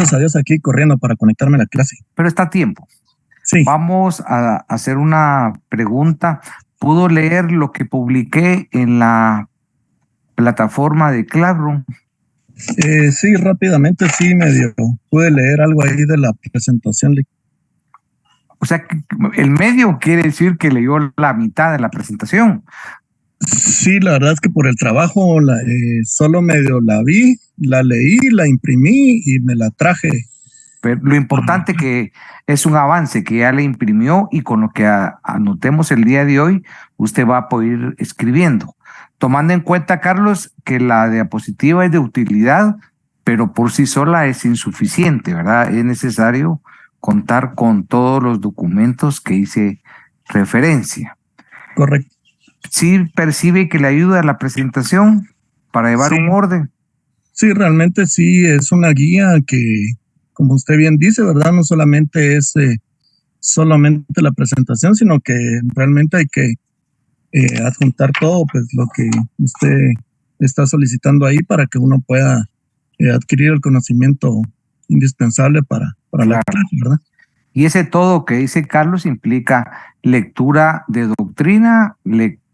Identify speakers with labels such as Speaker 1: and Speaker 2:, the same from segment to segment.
Speaker 1: gracias a Dios, aquí corriendo para conectarme a la clase.
Speaker 2: Pero está a tiempo.
Speaker 1: Sí.
Speaker 2: Vamos a hacer una pregunta. ¿Pudo leer lo que publiqué en la plataforma de Classroom?
Speaker 1: Sí, rápidamente, sí, medio. Pude leer algo ahí de la presentación.
Speaker 2: O sea, el medio quiere decir que leyó la mitad de la presentación.
Speaker 1: Sí, la verdad es que por el trabajo solo medio la vi, la leí, la imprimí y me la traje.
Speaker 2: Pero lo importante que es un avance que ya le imprimió y con lo que anotemos el día de hoy, usted va a poder ir escribiendo. Tomando en cuenta, Carlos, que la diapositiva es de utilidad, pero por sí sola es insuficiente, ¿verdad? Es necesario contar con todos los documentos que hice referencia.
Speaker 1: Correcto.
Speaker 2: ¿Sí percibe que le ayuda la presentación para llevar un orden?
Speaker 1: Sí, realmente sí, es una guía que, como usted bien dice, ¿verdad? No solamente es solamente la presentación, sino que realmente hay que adjuntar todo, pues lo que usted está solicitando ahí para que uno pueda adquirir el conocimiento indispensable para la clase, ¿verdad?
Speaker 2: Y ese todo que dice Carlos implica lectura de doctrina,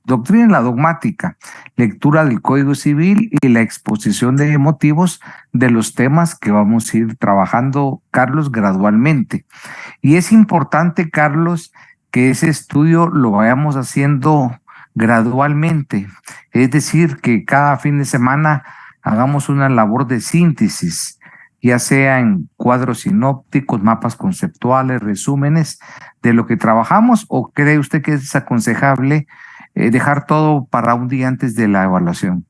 Speaker 2: doctrina la dogmática, lectura del Código Civil y la exposición de motivos de los temas que vamos a ir trabajando, Carlos, gradualmente. Y es importante, Carlos, que ese estudio lo vayamos haciendo gradualmente, es decir, que cada fin de semana hagamos una labor de síntesis, ya sea en cuadros sinópticos, mapas conceptuales, resúmenes de lo que trabajamos, o cree usted que es aconsejable dejar todo para un día antes de la evaluación?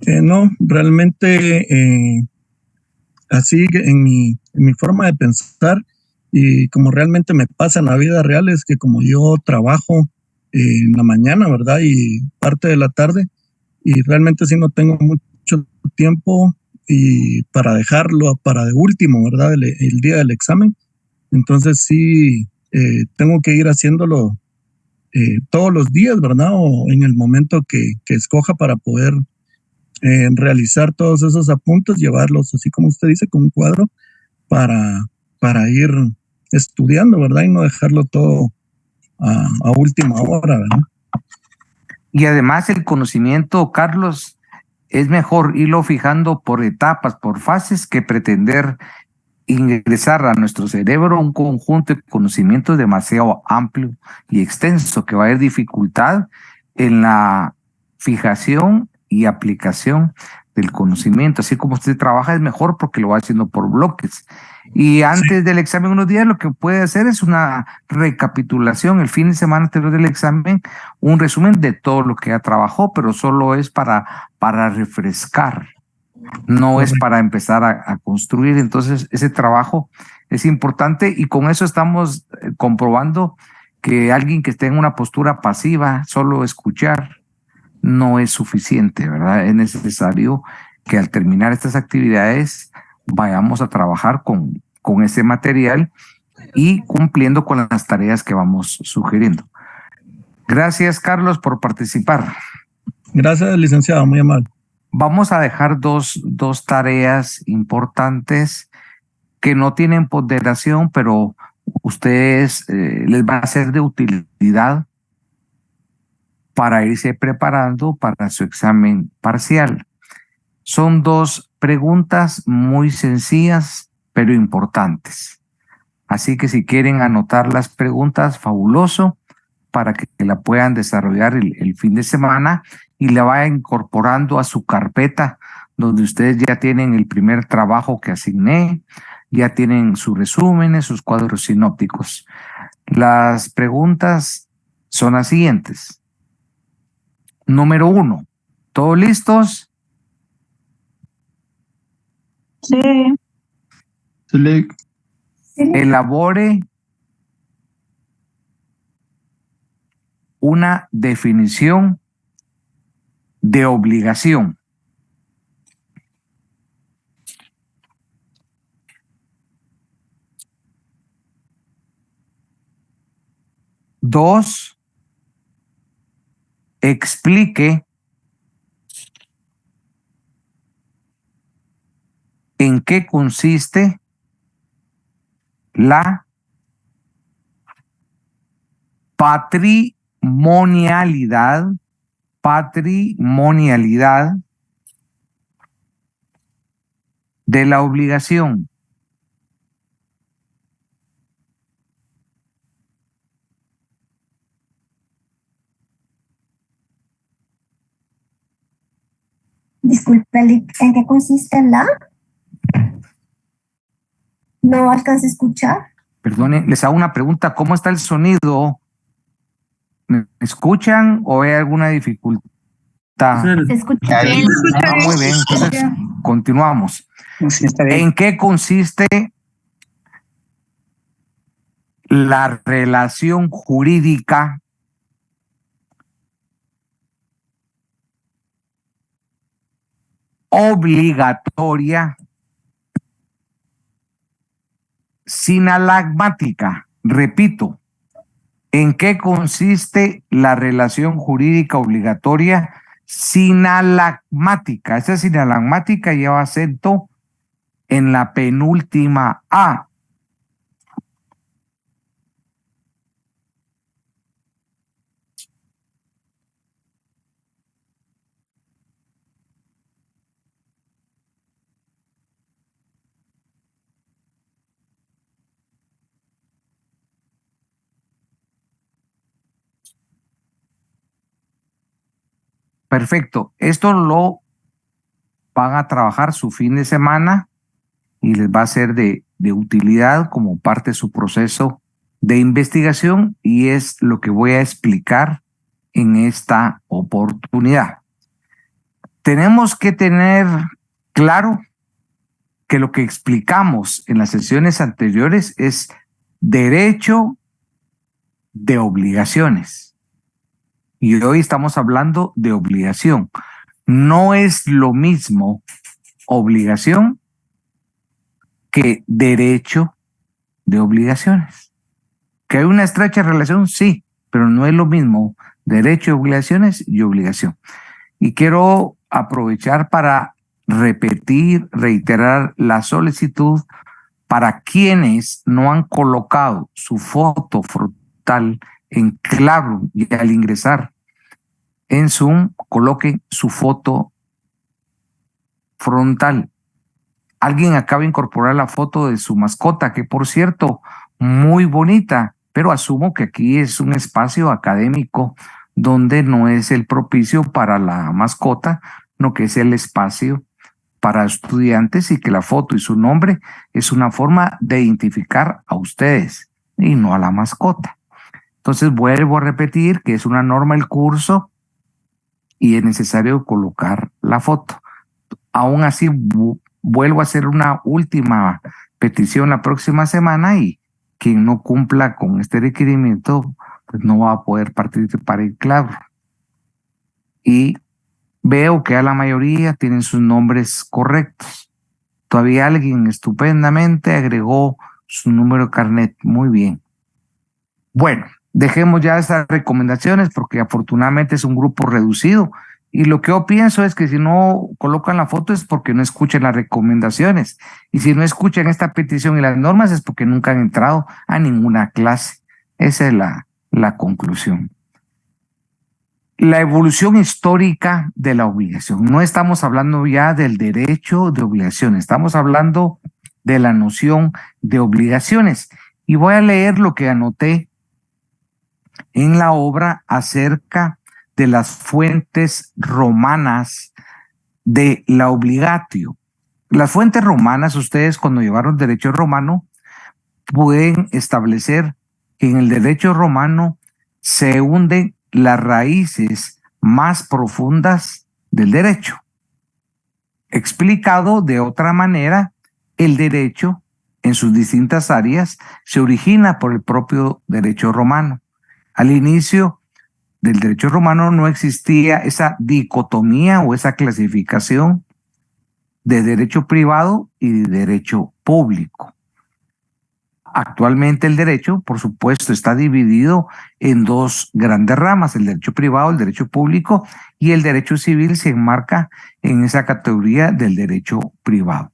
Speaker 1: No, realmente así en mi forma de pensar y como realmente me pasa en la vida real es que como yo trabajo en la mañana, ¿verdad? Y parte de la tarde, y realmente sí no tengo mucho tiempo y para dejarlo para de último, ¿verdad? El día del examen. Entonces sí, tengo que ir haciéndolo todos los días, ¿verdad? O en el momento que escoja para poder realizar todos esos apuntes, llevarlos, así como usted dice, con un cuadro para ir estudiando, ¿verdad? Y no dejarlo todo a última hora, ¿verdad?
Speaker 2: Y además el conocimiento, Carlos, es mejor irlo fijando por etapas, por fases, que pretender ingresar a nuestro cerebro un conjunto de conocimientos demasiado amplio y extenso, que va a haber dificultad en la fijación y aplicación del conocimiento. Así como usted trabaja es mejor porque lo va haciendo por bloques. Y antes del examen, unos días, lo que puede hacer es una recapitulación el fin de semana anterior del examen, un resumen de todo lo que ya trabajó, pero solo es para refrescar, no es para empezar a construir. Entonces, ese trabajo es importante y con eso estamos comprobando que alguien que esté en una postura pasiva, solo escuchar, no es suficiente, ¿verdad? Es necesario que al terminar estas actividades vayamos a trabajar con ese material y cumpliendo con las tareas que vamos sugiriendo. Gracias, Carlos, por participar.
Speaker 1: Gracias, licenciado, muy amable.
Speaker 2: Vamos a dejar dos tareas importantes que no tienen ponderación, pero ustedes les va a ser de utilidad para irse preparando para su examen parcial. Son dos preguntas muy sencillas, pero importantes. Así que si quieren anotar las preguntas, fabuloso, para que la puedan desarrollar el fin de semana y la vayan incorporando a su carpeta, donde ustedes ya tienen el primer trabajo que asigné, ya tienen sus resúmenes, sus cuadros sinópticos. Las preguntas son las siguientes. Número 1, ¿todos listos?
Speaker 3: Sí.
Speaker 2: Elabore una definición de obligación. Dos, explique en qué consiste la patrimonialidad de la obligación.
Speaker 3: Disculpe, ¿en qué consiste la? No alcanza a escuchar.
Speaker 2: Perdone, les hago una pregunta. ¿Cómo está el sonido? ¿Me escuchan o hay alguna dificultad?
Speaker 3: Se escucha bien.
Speaker 2: Muy bien, entonces continuamos.
Speaker 4: Sí, está bien.
Speaker 2: ¿En qué consiste la relación jurídica obligatoria sinalagmática? Repito, ¿en qué consiste la relación jurídica obligatoria sinalagmática? Esa sinalagmática lleva acento en la penúltima A. Perfecto. Esto lo van a trabajar su fin de semana y les va a ser de utilidad como parte de su proceso de investigación, y es lo que voy a explicar en esta oportunidad. Tenemos que tener claro que lo que explicamos en las sesiones anteriores es derecho de obligaciones. Y hoy estamos hablando de obligación. No es lo mismo obligación que derecho de obligaciones. ¿Que hay una estrecha relación? Sí, pero no es lo mismo derecho de obligaciones y obligación. Y quiero aprovechar para reiterar la solicitud para quienes no han colocado su foto frontal en Classroom, y al ingresar en Zoom coloquen su foto frontal. Alguien acaba de incorporar la foto de su mascota, que por cierto, muy bonita, pero asumo que aquí es un espacio académico donde no es el propicio para la mascota, no que es el espacio para estudiantes, y que la foto y su nombre es una forma de identificar a ustedes y no a la mascota. Entonces vuelvo a repetir que es una norma del curso y es necesario colocar la foto. Aún así, vuelvo a hacer una última petición la próxima semana, y quien no cumpla con este requerimiento pues no va a poder participar en Classroom. Y veo que a la mayoría tienen sus nombres correctos. Todavía alguien estupendamente agregó su número de carnet. Muy bien. Bueno, dejemos ya esas recomendaciones porque afortunadamente es un grupo reducido. Y lo que yo pienso es que si no colocan la foto es porque no escuchan las recomendaciones. Y si no escuchan esta petición y las normas es porque nunca han entrado a ninguna clase. Esa es la conclusión. La evolución histórica de la obligación. No estamos hablando ya del derecho de obligaciones, estamos hablando de la noción de obligaciones. Y voy a leer lo que anoté en la obra acerca de las fuentes romanas de la obligatio. Las fuentes romanas, ustedes cuando llevaron derecho romano, pueden establecer que en el derecho romano se hunden las raíces más profundas del derecho. Explicado de otra manera, el derecho en sus distintas áreas se origina por el propio derecho romano. Al inicio del derecho romano no existía esa dicotomía o esa clasificación de derecho privado y de derecho público. Actualmente el derecho, por supuesto, está dividido en dos grandes ramas, el derecho privado, el derecho público, y el derecho civil se enmarca en esa categoría del derecho privado.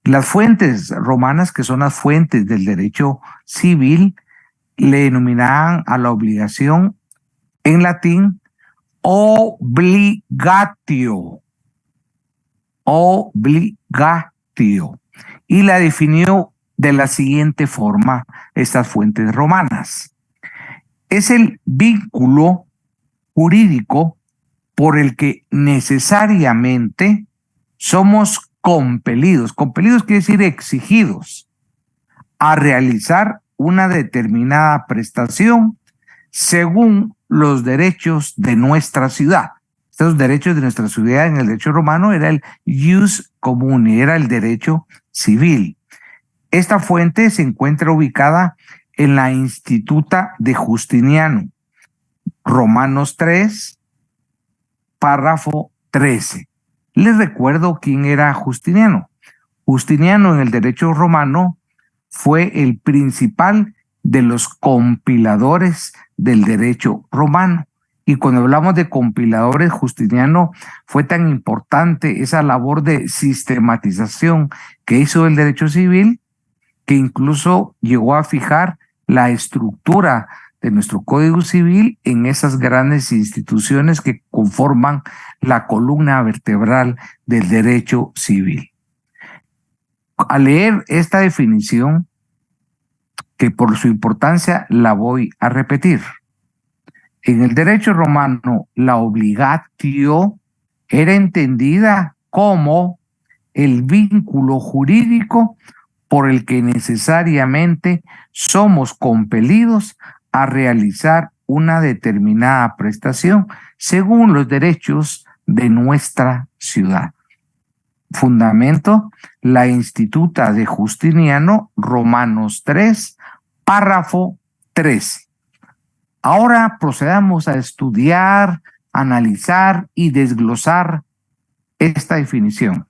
Speaker 2: Las fuentes romanas, que son las fuentes del derecho civil, le denominaban a la obligación en latín obligatio, obligatio, y la definió de la siguiente forma estas fuentes romanas. Es el vínculo jurídico por el que necesariamente somos compelidos. Compelidos quiere decir exigidos a realizar una determinada prestación según los derechos de nuestra ciudad. Estos derechos de nuestra ciudad en el derecho romano era el ius comune, era el derecho civil. Esta fuente se encuentra ubicada en la Instituta de Justiniano, Romanos 3, párrafo 13. Les recuerdo quién era Justiniano. Justiniano en el derecho romano fue el principal de los compiladores del derecho romano. Y cuando hablamos de compiladores, Justiniano fue tan importante esa labor de sistematización que hizo el derecho civil, que incluso llegó a fijar la estructura de nuestro Código Civil en esas grandes instituciones que conforman la columna vertebral del derecho civil. Al leer esta definición, que por su importancia la voy a repetir. En el derecho romano, la obligatio era entendida como el vínculo jurídico por el que necesariamente somos compelidos a realizar una determinada prestación según los derechos de nuestra ciudad. Fundamento, la Instituta de Justiniano, Romanos 3, párrafo 13. Ahora procedamos a estudiar, analizar y desglosar esta definición.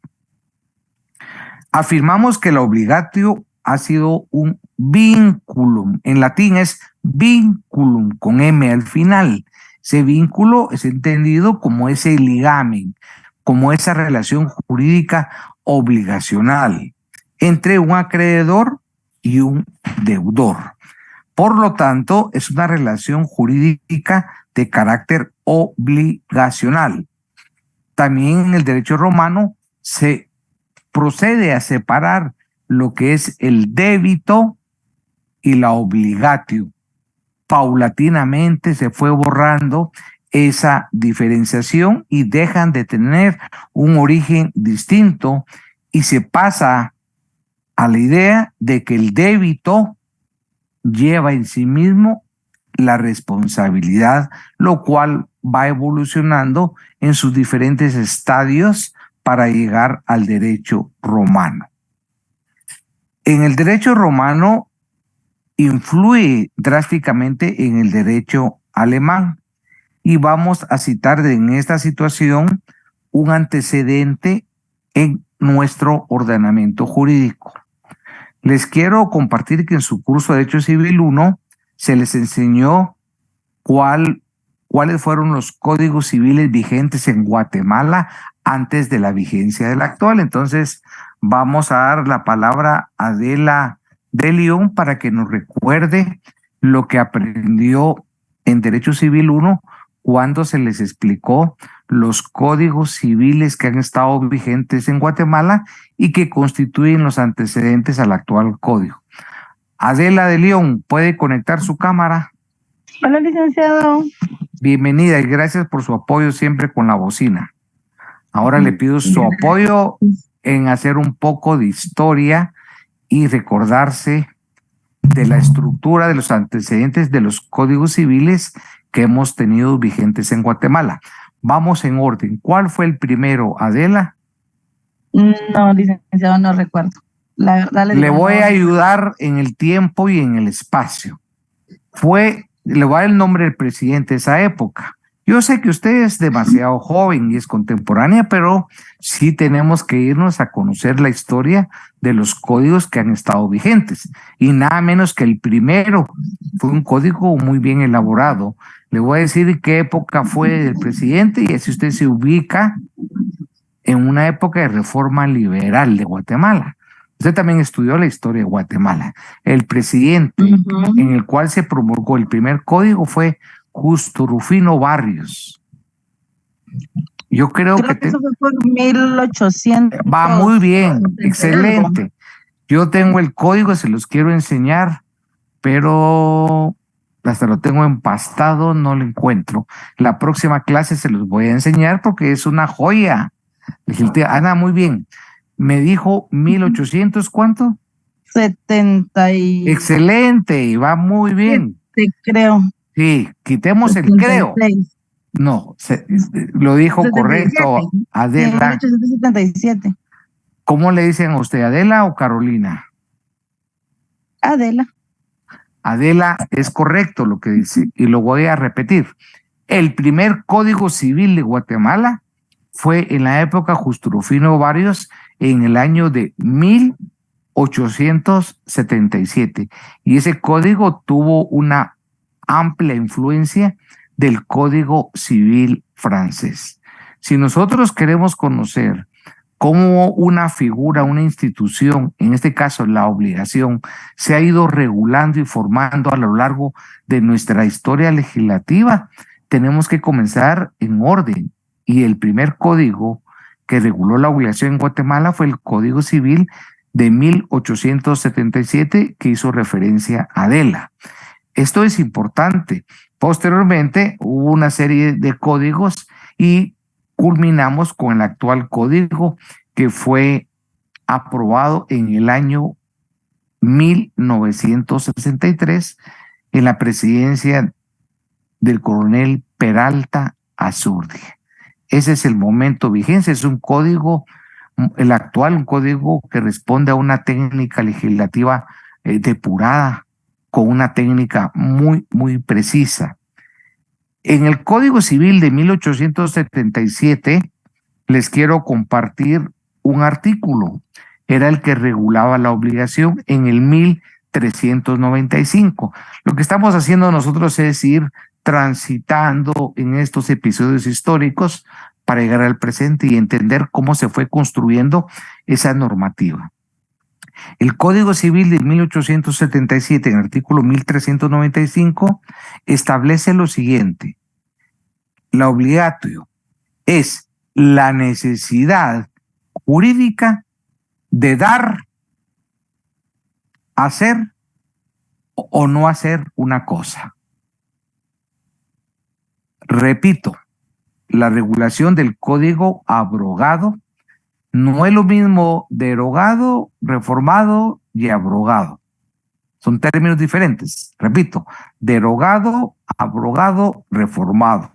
Speaker 2: Afirmamos que la obligatio ha sido un vinculum. En latín es vinculum, con M al final. Ese vínculo es entendido como ese ligamen, como esa relación jurídica obligacional entre un acreedor y un deudor. Por lo tanto, es una relación jurídica de carácter obligacional. También en el derecho romano se procede a separar lo que es el débito y la obligatio. Paulatinamente se fue borrando esa diferenciación y dejan de tener un origen distinto y se pasa a la idea de que el débito lleva en sí mismo la responsabilidad, lo cual va evolucionando en sus diferentes estadios para llegar al derecho romano. En el derecho romano influye drásticamente en el derecho alemán y vamos a citar en esta situación un antecedente en nuestro ordenamiento jurídico. Les quiero compartir que en su curso de Derecho Civil 1 se les enseñó cuáles fueron los códigos civiles vigentes en Guatemala antes de la vigencia del actual. Entonces, vamos a dar la palabra a Adela de León para que nos recuerde lo que aprendió en Derecho Civil 1 cuando se les explicó los códigos civiles que han estado vigentes en Guatemala y que constituyen los antecedentes al actual código. Adela de León, ¿puede conectar su cámara?
Speaker 4: Hola, licenciado.
Speaker 2: Bienvenida y gracias por su apoyo siempre con la bocina. Ahora le pido su apoyo en hacer un poco de historia y recordarse de la estructura de los antecedentes de los códigos civiles que hemos tenido vigentes en Guatemala. Vamos en orden. ¿Cuál fue el primero, Adela?
Speaker 4: No, licenciado, no recuerdo. La verdad
Speaker 2: le voy a ayudar en el tiempo y en el espacio. Le voy a dar el nombre del presidente de esa época. Yo sé que usted es demasiado joven y es contemporánea, pero sí tenemos que irnos a conocer la historia de los códigos que han estado vigentes. Y nada menos que el primero fue un código muy bien elaborado. Le voy a decir qué época fue el presidente y así usted se ubica en una época de reforma liberal de Guatemala. Usted también estudió la historia de Guatemala. El presidente en el cual se promulgó el primer código fue Justo Rufino Barrios. Yo creo
Speaker 4: Creo que eso fue por 1800.
Speaker 2: va muy bien, excelente. Yo tengo el código, se los quiero enseñar, pero hasta lo tengo empastado, no lo encuentro. La próxima clase se los voy a enseñar porque es una joya. Ana, muy bien. Me dijo 1800, ¿cuánto?
Speaker 4: 70 y...
Speaker 2: Excelente, va muy bien.
Speaker 4: creo.
Speaker 2: Sí, quitemos
Speaker 4: 76.
Speaker 2: el creo. No, lo dijo
Speaker 4: 77.
Speaker 2: correcto, Adela.
Speaker 4: 1877.
Speaker 2: ¿Cómo le dicen a usted, Adela o Carolina?
Speaker 4: Adela.
Speaker 2: Adela, es correcto lo que dice, y lo voy a repetir. El primer Código Civil de Guatemala fue en la época Justo Rufino Barrios en el año de 1877. Y ese código tuvo una amplia influencia del Código Civil francés. Si nosotros queremos conocer cómo una figura, una institución, en este caso la obligación, se ha ido regulando y formando a lo largo de nuestra historia legislativa, tenemos que comenzar en orden. Y el primer código que reguló la obligación en Guatemala fue el Código Civil de 1877, que hizo referencia a Adela. Esto es importante. Posteriormente hubo una serie de códigos y culminamos con el actual código que fue aprobado en el año 1963 en la presidencia del coronel Peralta Azurdia. Ese es el momento de vigencia, es un código, el actual, un código que responde a una técnica legislativa depurada, con una técnica muy, muy precisa. En el Código Civil de 1877 les quiero compartir un artículo. Era el que regulaba la obligación en el 1395. Lo que estamos haciendo nosotros es ir transitando en estos episodios históricos para llegar al presente y entender cómo se fue construyendo esa normativa. El Código Civil de 1877, en el artículo 1395, establece lo siguiente: la obligatio es la necesidad jurídica de dar, hacer o no hacer una cosa. Repito, la regulación del código abrogado no es lo mismo derogado, reformado y abrogado. Son términos diferentes. Repito, derogado, abrogado, reformado.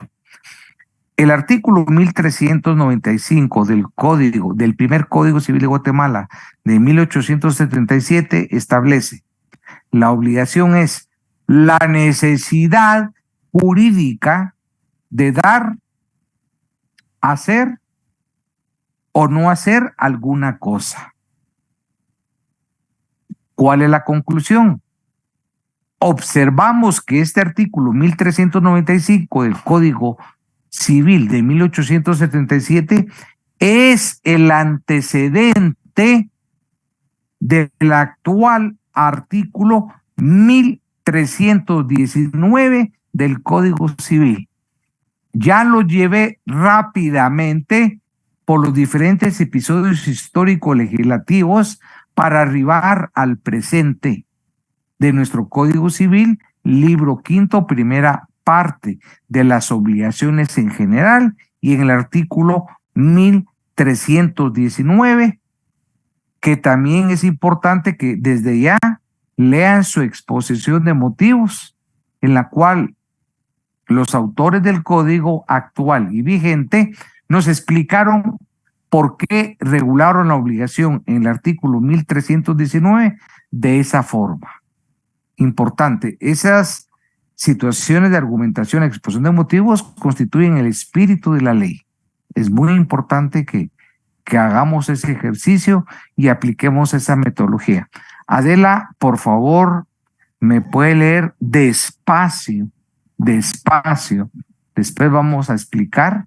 Speaker 2: El artículo 1395 del primer Código Civil de Guatemala de 1877 establece: la obligación es la necesidad jurídica de dar, hacer o no hacer alguna cosa. ¿Cuál es la conclusión? Observamos que este artículo 1395 del Código Civil de 1877 es el antecedente del actual artículo 1319 del Código Civil. Ya lo llevé rápidamente por los diferentes episodios históricos legislativos para arribar al presente de nuestro Código Civil, libro quinto, primera parte de las obligaciones en general, y en el artículo 1319, que también es importante que desde ya lean su exposición de motivos, en la cual los autores del código actual y vigente nos explicaron por qué regularon la obligación en el artículo 1319 de esa forma. Importante, esas situaciones de argumentación, exposición de motivos constituyen el espíritu de la ley. Es muy importante que hagamos ese ejercicio y apliquemos esa metodología. Adela, por favor, me puede leer despacio. Después vamos a explicar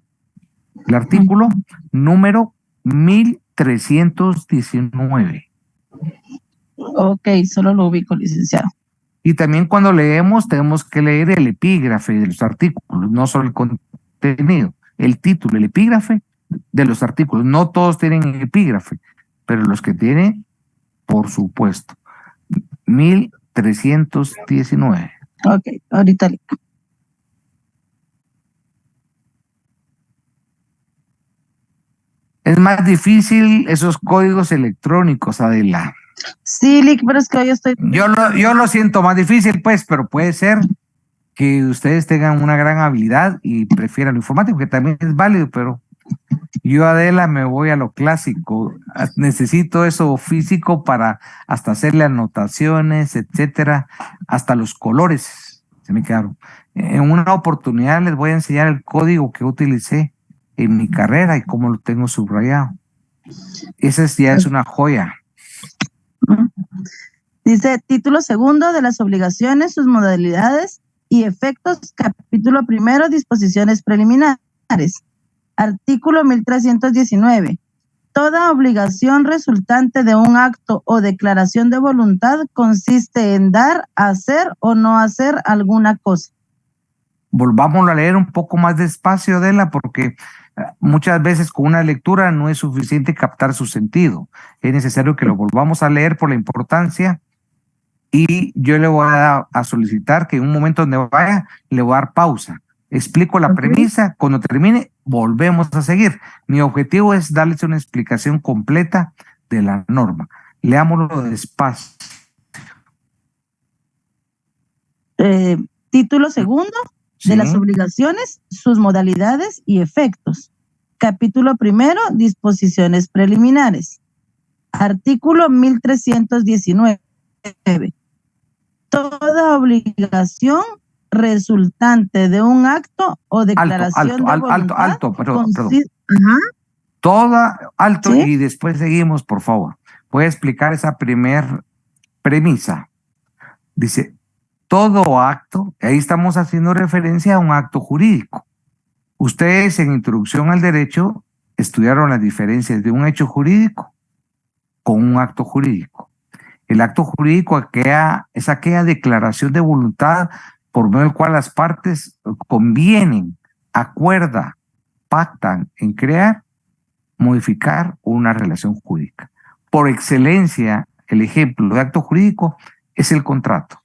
Speaker 2: el artículo número 1319.
Speaker 4: Ok, solo lo ubico, licenciado.
Speaker 2: Y también cuando leemos tenemos que leer el epígrafe de los artículos, no solo el contenido, el título, el epígrafe de los artículos. No todos tienen epígrafe, pero los que tienen, por supuesto. 1319.
Speaker 4: Ok, ahorita le...
Speaker 2: Es más difícil esos códigos electrónicos, Adela.
Speaker 4: Sí, Lick, pero es que hoy estoy...
Speaker 2: Yo lo siento más difícil, pues, pero puede ser que ustedes tengan una gran habilidad y prefieran lo informático, que también es válido, pero yo, Adela, me voy a lo clásico. Necesito eso físico para hasta hacerle anotaciones, etcétera, hasta los colores se me quedaron. En una oportunidad les voy a enseñar el código que utilicé en mi carrera y cómo lo tengo subrayado. Esa ya es una joya.
Speaker 4: Dice, título segundo de las obligaciones, sus modalidades y efectos, capítulo primero, disposiciones preliminares. Artículo 1319. Toda obligación resultante de un acto o declaración de voluntad consiste en dar, hacer o no hacer alguna cosa.
Speaker 2: Volvámoslo a leer un poco más despacio, Adela, porque muchas veces con una lectura no es suficiente captar su sentido. Es necesario que lo volvamos a leer por la importancia. Y yo le voy a solicitar que en un momento donde vaya, le voy a dar pausa. Explico la premisa, cuando termine, volvemos a seguir. Mi objetivo es darles una explicación completa de la norma. Leámoslo despacio.
Speaker 4: Título segundo de las obligaciones, sus modalidades y efectos. Capítulo primero, disposiciones preliminares. Artículo 1319. Toda obligación resultante de un acto o declaración de voluntad
Speaker 2: perdón.
Speaker 4: Ajá.
Speaker 2: Toda, alto,
Speaker 4: ¿Sí?
Speaker 2: Y después seguimos, por favor. Voy a explicar esa primer premisa. Dice, todo acto, ahí estamos haciendo referencia a un acto jurídico. Ustedes en Introducción al Derecho estudiaron las diferencias de un hecho jurídico con un acto jurídico. El acto jurídico es aquella declaración de voluntad por medio del cual las partes convienen, acuerdan, pactan en crear, modificar una relación jurídica. Por excelencia, el ejemplo de acto jurídico es el contrato.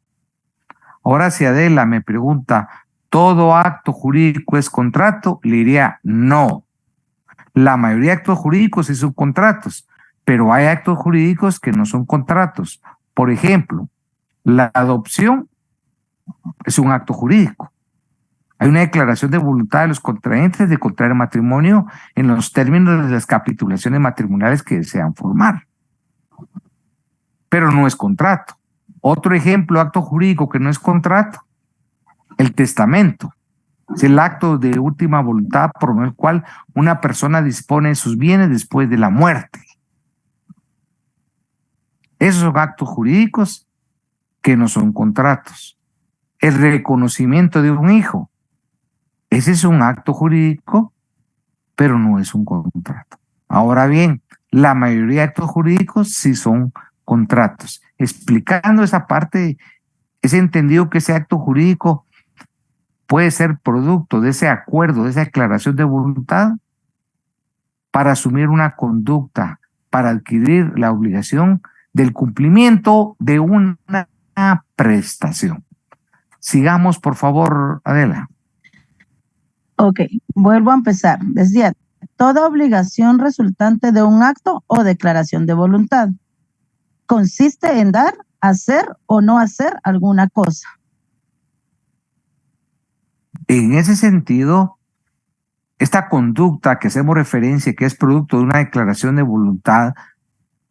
Speaker 2: Ahora, si Adela me pregunta, ¿todo acto jurídico es contrato? Le diría no. La mayoría de actos jurídicos sí son contratos, pero hay actos jurídicos que no son contratos. Por ejemplo, la adopción es un acto jurídico. Hay una declaración de voluntad de los contrayentes de contraer matrimonio en los términos de las capitulaciones matrimoniales que desean formar. Pero no es contrato. Otro ejemplo, acto jurídico que no es contrato, el testamento. Es el acto de última voluntad por el cual una persona dispone de sus bienes después de la muerte. Esos son actos jurídicos que no son contratos. El reconocimiento de un hijo, ese es un acto jurídico, pero no es un contrato. Ahora bien, la mayoría de actos jurídicos sí son contratos. Explicando esa parte, es entendido que ese acto jurídico puede ser producto de ese acuerdo, de esa declaración de voluntad para asumir una conducta, para adquirir la obligación del cumplimiento de una prestación. Sigamos, por favor, Adela.
Speaker 4: Ok, vuelvo a empezar. Decía, toda obligación resultante de un acto o declaración de voluntad consiste en dar, hacer o no hacer alguna cosa.
Speaker 2: En ese sentido, esta conducta que hacemos referencia, que es producto de una declaración de voluntad,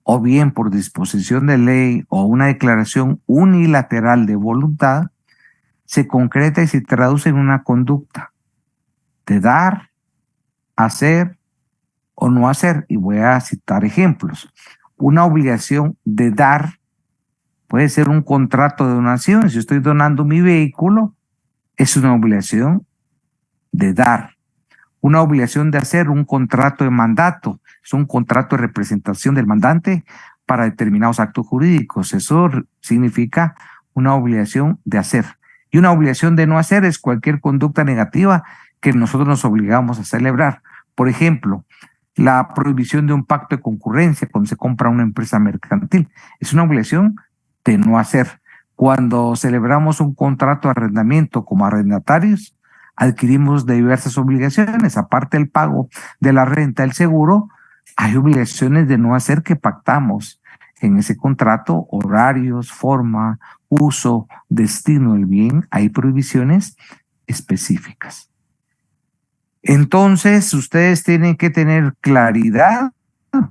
Speaker 2: o bien por disposición de ley o una declaración unilateral de voluntad, se concreta y se traduce en una conducta de dar, hacer o no hacer. Y voy a citar ejemplos. Una obligación de dar puede ser un contrato de donación. Si yo estoy donando mi vehículo, es una obligación de dar. Una obligación de hacer un contrato de mandato, es un contrato de representación del mandante para determinados actos jurídicos. Eso significa una obligación de hacer. Y una obligación de no hacer es cualquier conducta negativa que nosotros nos obligamos a celebrar. Por ejemplo, la prohibición de un pacto de concurrencia cuando se compra una empresa mercantil. Es una obligación de no hacer. Cuando celebramos un contrato de arrendamiento como arrendatarios, adquirimos diversas obligaciones. Aparte del pago de la renta, el seguro, hay obligaciones de no hacer que pactamos en ese contrato: horarios, forma, uso, destino del bien. Hay prohibiciones específicas. Entonces, ustedes tienen que tener claridad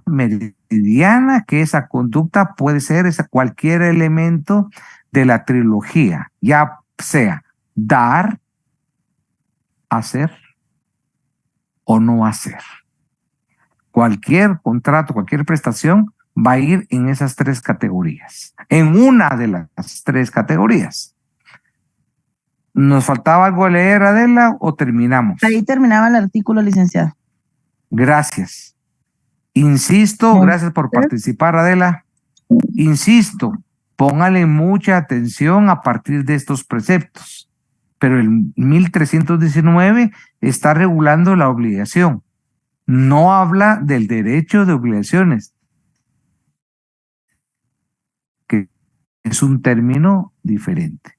Speaker 2: meridiana que esa conducta puede ser cualquier elemento de la trilogía, ya sea dar, hacer o no hacer. Cualquier contrato, cualquier prestación va a ir en esas tres categorías, en una de las tres categorías. ¿Nos faltaba algo a leer, Adela, o terminamos?
Speaker 4: Ahí terminaba el artículo, licenciado.
Speaker 2: Gracias. Insisto, gracias por participar, Adela. Insisto, póngale mucha atención a partir de estos preceptos. Pero el 1319 está regulando la obligación. No habla del derecho de obligaciones, que es un término diferente.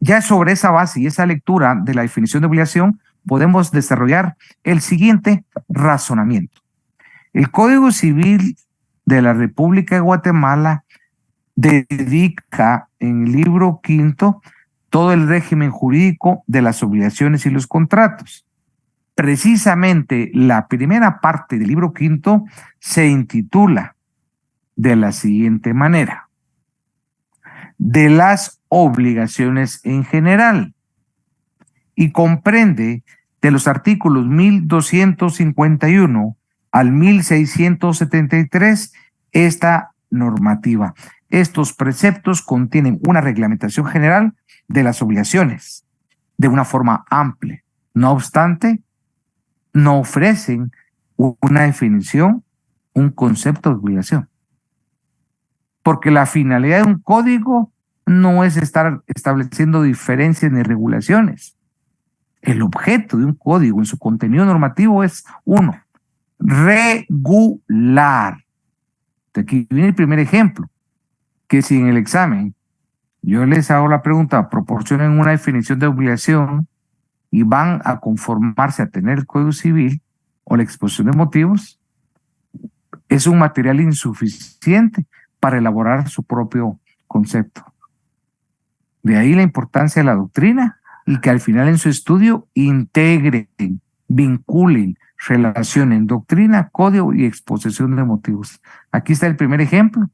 Speaker 2: Ya sobre esa base y esa lectura de la definición de obligación, podemos desarrollar el siguiente razonamiento. El Código Civil de la República de Guatemala dedica en el libro quinto todo el régimen jurídico de las obligaciones y los contratos. Precisamente la primera parte del libro quinto se intitula de la siguiente manera: de las obligaciones en general, y comprende de los artículos 1251 al 1673 esta normativa. Estos preceptos contienen una reglamentación general de las obligaciones de una forma amplia. No obstante, no ofrecen una definición, un concepto de obligación. Porque la finalidad de un código no es estar estableciendo diferencias ni regulaciones. El objeto de un código en su contenido normativo es, uno, regular. De aquí viene el primer ejemplo, que si en el examen yo les hago la pregunta, proporcionen una definición de obligación y van a conformarse a tener el Código Civil o la exposición de motivos, es un material insuficiente para elaborar su propio concepto. De ahí la importancia de la doctrina y que al final en su estudio integren, vinculen, relacionen doctrina, código y exposición de motivos. Aquí está el primer ejemplo,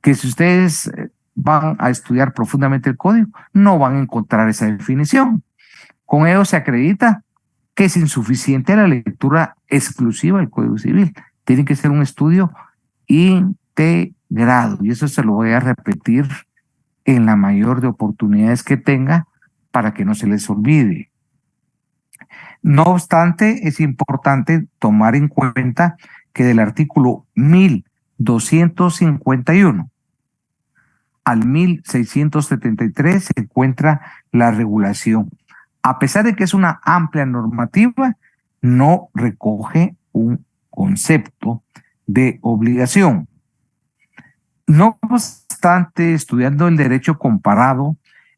Speaker 2: que si ustedes van a estudiar profundamente el código, no van a encontrar esa definición. Con ello se acredita que es insuficiente la lectura exclusiva del Código Civil. Tiene que ser un estudio integrado, y eso se lo voy a repetir en la mayor de oportunidades que tenga para que no se les olvide. No obstante, es importante tomar en cuenta que del artículo 1251 al 1673 se encuentra la regulación. A pesar de que es una amplia normativa, no recoge un concepto de obligación. No obstante, estudiando el derecho comparado,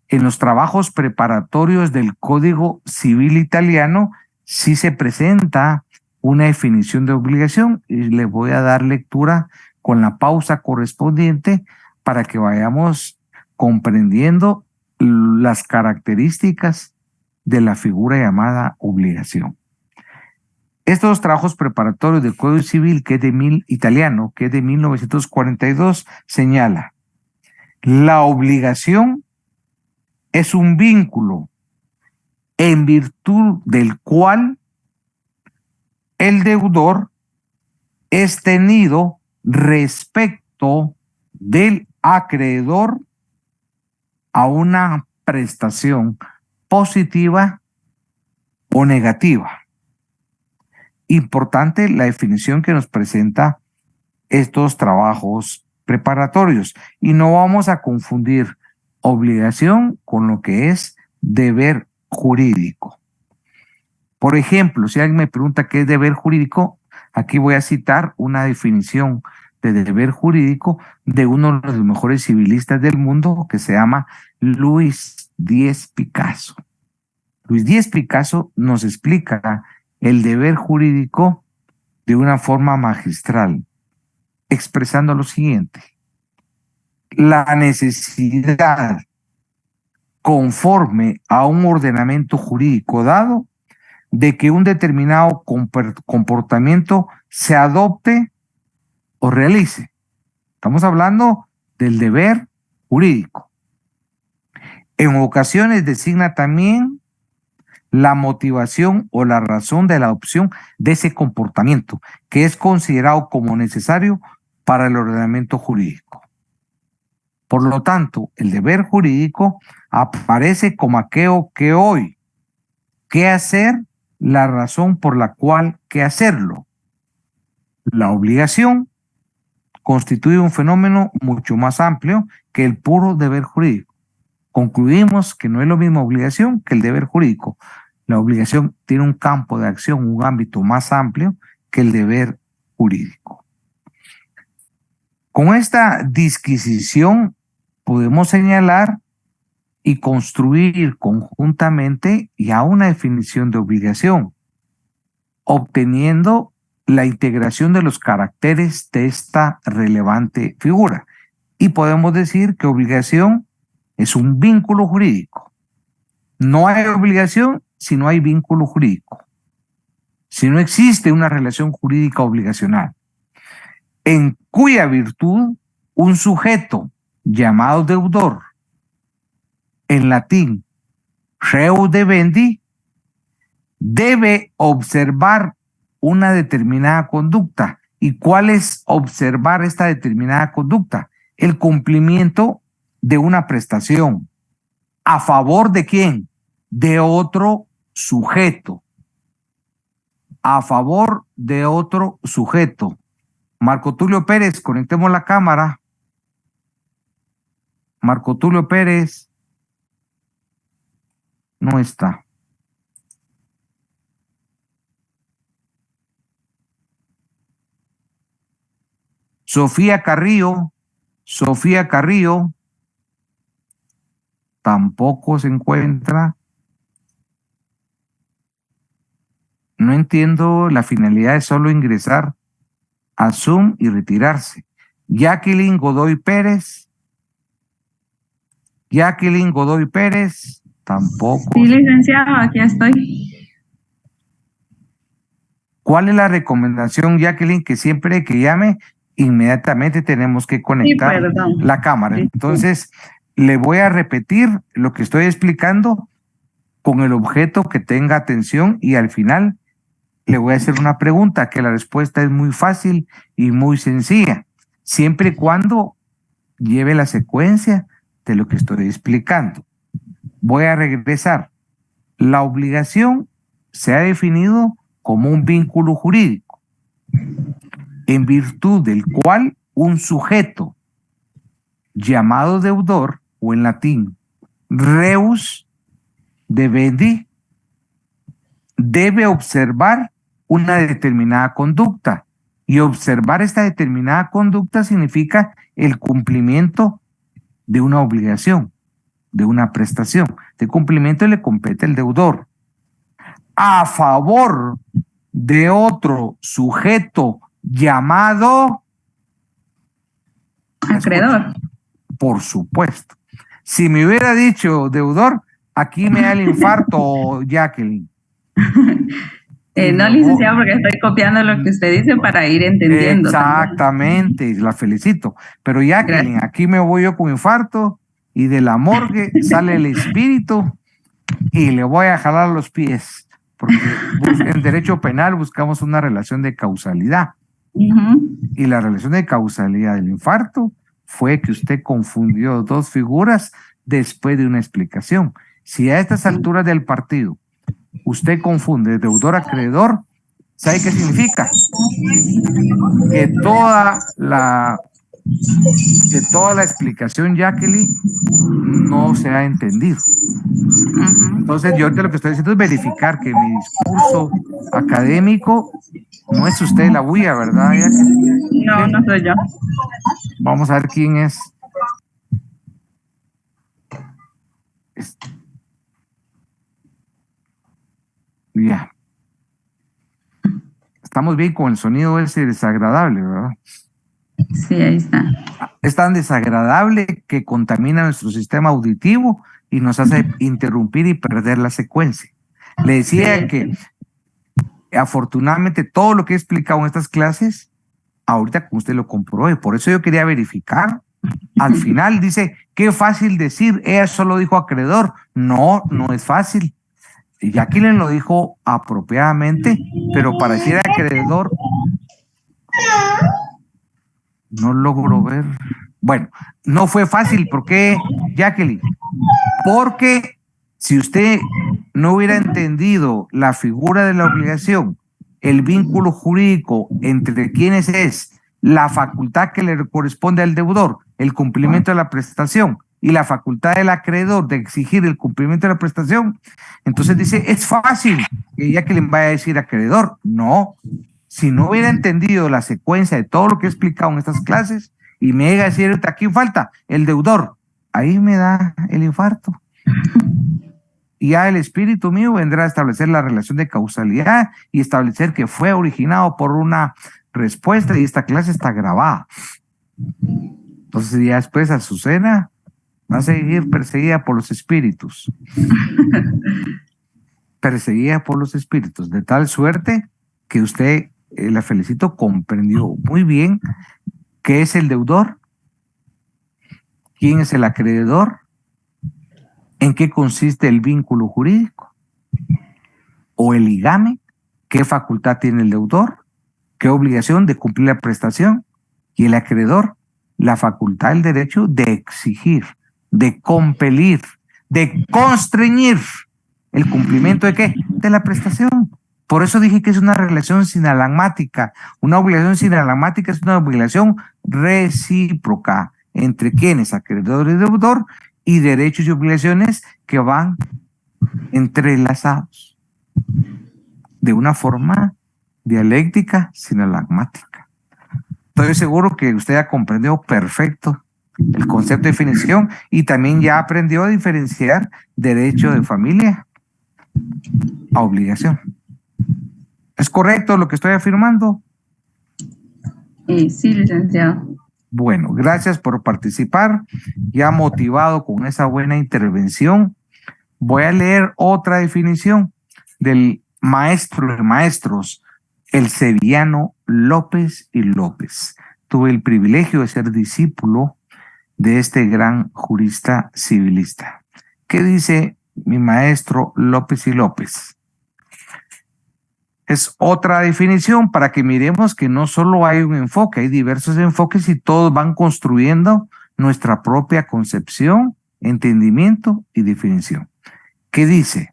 Speaker 2: en los trabajos preparatorios del Código Civil italiano sí se presenta una definición de obligación, y le voy a dar lectura con la pausa correspondiente para que vayamos comprendiendo las características de la figura llamada obligación. Estos trabajos preparatorios del Código Civil, que es italiano, que es de 1942, señala: la obligación es un vínculo en virtud del cual el deudor es tenido respecto del acreedor a una prestación positiva o negativa. Importante la definición que nos presenta estos trabajos preparatorios. Y no vamos a confundir obligación con lo que es deber jurídico. Por ejemplo, si alguien me pregunta qué es deber jurídico, aquí voy a citar una definición de deber jurídico de uno de los mejores civilistas del mundo que se llama Luis Díez Picasso. Luis Díez Picasso nos explica el deber jurídico de una forma magistral, expresando lo siguiente: la necesidad conforme a un ordenamiento jurídico dado de que un determinado comportamiento se adopte o realice. Estamos hablando del deber jurídico. En ocasiones designa también la motivación o la razón de la adopción de ese comportamiento, que es considerado como necesario para el ordenamiento jurídico. Por lo tanto, el deber jurídico aparece como aquello que hoy, qué hacer, la razón por la cual qué hacerlo. La obligación constituye un fenómeno mucho más amplio que el puro deber jurídico. Concluimos que no es lo mismo obligación que el deber jurídico. La obligación tiene un campo de acción, un ámbito más amplio que el deber jurídico. Con esta disquisición podemos señalar y construir conjuntamente ya una definición de obligación, obteniendo la integración de los caracteres de esta relevante figura. Y podemos decir que obligación es un vínculo jurídico. No hay obligación si no hay vínculo jurídico, si no existe una relación jurídica obligacional, en cuya virtud un sujeto llamado deudor, en latín reu debendi, debe observar una determinada conducta. ¿Y cuál es observar esta determinada conducta? El cumplimiento de una prestación. ¿A favor de quién? De otro sujeto. A favor de otro sujeto. Marco Tulio Pérez, conectemos la cámara. Marco Tulio Pérez no está. Sofía Carrillo tampoco se encuentra. No entiendo, la finalidad es solo ingresar a Zoom y retirarse. Jacqueline Godoy Pérez, tampoco.
Speaker 5: Sí, licenciado, aquí estoy.
Speaker 2: ¿Cuál es la recomendación, Jacqueline? Que siempre que llame, inmediatamente tenemos que conectar la cámara. Entonces, le voy a repetir lo que estoy explicando con el objeto que tenga atención y al final le voy a hacer una pregunta que la respuesta es muy fácil y muy sencilla, siempre y cuando lleve la secuencia de lo que estoy explicando. Voy a regresar. La obligación se ha definido como un vínculo jurídico, en virtud del cual un sujeto llamado deudor, o en latín reus debendi, debe observar una determinada conducta. Y observar esta determinada conducta significa el cumplimiento de una obligación, de una prestación. De cumplimiento le compete el deudor. A favor de otro sujeto llamado
Speaker 5: acreedor.
Speaker 2: Por supuesto. Si me hubiera dicho deudor, aquí me da el infarto, Jacqueline.
Speaker 5: No, licenciado, porque estoy copiando lo que usted dice para ir entendiendo.
Speaker 2: Exactamente, la felicito. Pero Jacqueline, gracias. Aquí me voy yo con infarto y de la morgue sale el espíritu y le voy a jalar los pies. Porque en derecho penal buscamos una relación de causalidad. Y la relación de causalidad del infarto fue que usted confundió dos figuras después de una explicación. Si a estas alturas del partido usted confunde deudor acreedor, ¿Sabe qué significa? Que toda la explicación, Jacqueline, no se ha entendido. Entonces, yo ahorita lo que estoy diciendo es verificar que mi discurso académico no es usted la bulla, ¿verdad, Jacqueline?
Speaker 5: No, no soy yo.
Speaker 2: Vamos a ver quién es. Ya. Estamos bien con el sonido ese desagradable, ¿verdad?
Speaker 5: Sí, ahí está.
Speaker 2: Es tan desagradable que contamina nuestro sistema auditivo y nos hace interrumpir y perder la secuencia. Le decía que afortunadamente todo lo que he explicado en estas clases, ahorita como usted lo comprobó, y por eso yo quería verificar. Al final dice, qué fácil decir, ella solo dijo acreedor. No, no es fácil. Jacqueline lo dijo apropiadamente, pero para decir acreedor, no logro ver. Bueno, no fue fácil. ¿Por qué, Jacqueline? Porque si usted no hubiera entendido la figura de la obligación, el vínculo jurídico entre quienes es la facultad que le corresponde al deudor, el cumplimiento de la prestación, y la facultad del acreedor de exigir el cumplimiento de la prestación, entonces dice, es fácil que Jacqueline vaya a decir acreedor. No, si no hubiera entendido la secuencia de todo lo que he explicado en estas clases, y me llega a decir, aquí falta el deudor, ahí me da el infarto. Y ya el espíritu mío vendrá a establecer la relación de causalidad y establecer que fue originado por una respuesta, y esta clase está grabada. Entonces ya después Azucena va a seguir perseguida por los espíritus. Perseguida por los espíritus, de tal suerte que usted, la felicito, comprendió muy bien qué es el deudor, quién es el acreedor, en qué consiste el vínculo jurídico o el ligame, qué facultad tiene el deudor, qué obligación de cumplir la prestación, y el acreedor, la facultad, el derecho de exigir, de compelir, de constreñir el cumplimiento de qué, de la prestación. Por eso dije que es una relación sinalagmática. Una obligación sinalagmática es una obligación recíproca entre quienes, acreedor y deudor, y derechos y obligaciones que van entrelazados de una forma dialéctica sinalagmática. Estoy seguro que usted ha comprendido perfecto el concepto de definición y también ya aprendió a diferenciar derecho de familia a obligación. ¿Es correcto lo que estoy afirmando?
Speaker 5: Sí, licenciado.
Speaker 2: Bueno, gracias por participar. Ya motivado con esa buena intervención, voy a leer otra definición del maestro de maestros, el sevillano López y López. Tuve el privilegio de ser discípulo de este gran jurista civilista. ¿Qué dice mi maestro López y López? Es otra definición para que miremos que no solo hay un enfoque, hay diversos enfoques y todos van construyendo nuestra propia concepción, entendimiento y definición. ¿Qué dice?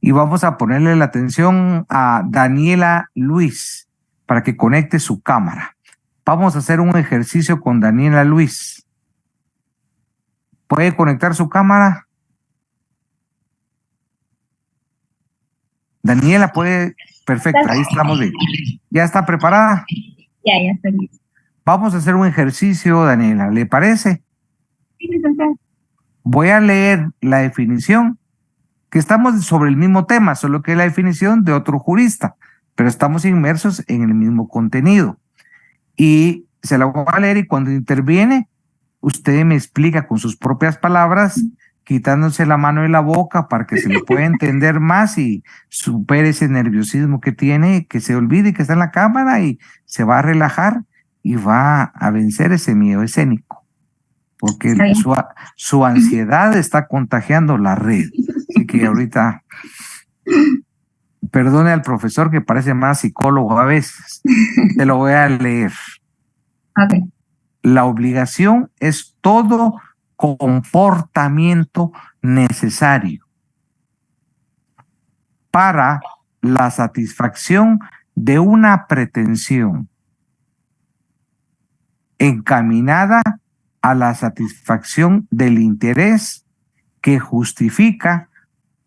Speaker 2: Y vamos a ponerle la atención a Daniela Luis para que conecte su cámara. Vamos a hacer un ejercicio con Daniela Luis. ¿Puede conectar su cámara? Daniela puede, perfecto, ahí estamos bien. ¿Ya está preparada?
Speaker 3: Ya estoy lista.
Speaker 2: Vamos a hacer un ejercicio, Daniela, ¿le parece?
Speaker 3: Sí, licenciado.
Speaker 2: Voy a leer la definición, que estamos sobre el mismo tema, solo que es la definición de otro jurista, pero estamos inmersos en el mismo contenido. Y se la voy a leer y cuando interviene, usted me explica con sus propias palabras, quitándose la mano de la boca para que se le pueda entender más y supere ese nerviosismo que tiene, que se olvide que está en la cámara y se va a relajar y va a vencer ese miedo escénico, porque su ansiedad está contagiando la red. Así que ahorita, perdone al profesor que parece más psicólogo a veces, te lo voy a leer.
Speaker 3: Ok.
Speaker 2: La obligación es todo comportamiento necesario para la satisfacción de una pretensión encaminada a la satisfacción del interés que justifica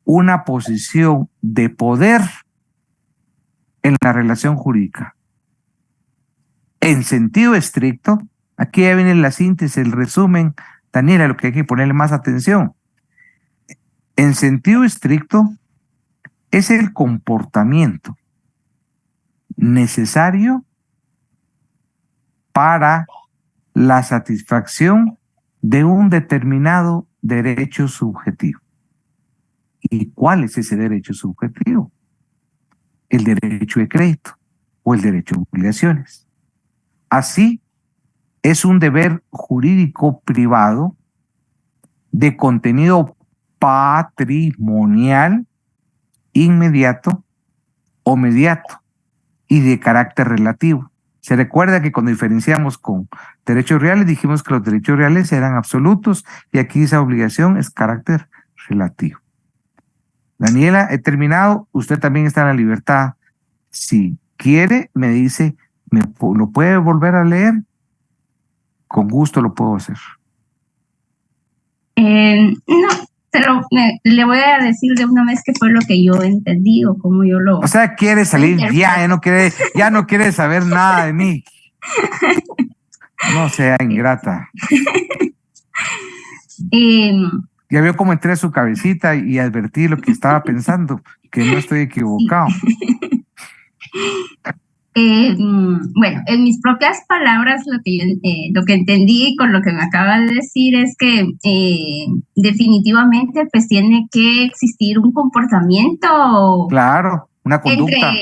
Speaker 2: una posición de poder en la relación jurídica. En sentido estricto, aquí ya viene la síntesis, el resumen, Daniela, lo que hay que ponerle más atención. En sentido estricto, es el comportamiento necesario para la satisfacción de un determinado derecho subjetivo. ¿Y cuál es ese derecho subjetivo? El derecho de crédito o el derecho de obligaciones. Así, es un deber jurídico privado de contenido patrimonial inmediato o mediato y de carácter relativo. Se recuerda que cuando diferenciamos con derechos reales dijimos que los derechos reales eran absolutos y aquí esa obligación es carácter relativo. Daniela, he terminado. Usted también está en la libertad. Si quiere, me dice, ¿lo puede volver a leer? Con gusto lo puedo hacer.
Speaker 5: No, pero le voy a decir de una vez qué fue lo que yo entendí o cómo yo lo...
Speaker 2: O sea, quiere salir ya no quiere saber nada de mí. No sea ingrata. Ya vio cómo entré a su cabecita y advertí lo que estaba pensando, que no estoy equivocado.
Speaker 5: Bueno, en mis propias palabras, lo que entendí con lo que me acaba de decir es que definitivamente pues tiene que existir un comportamiento.
Speaker 2: Claro, una conducta.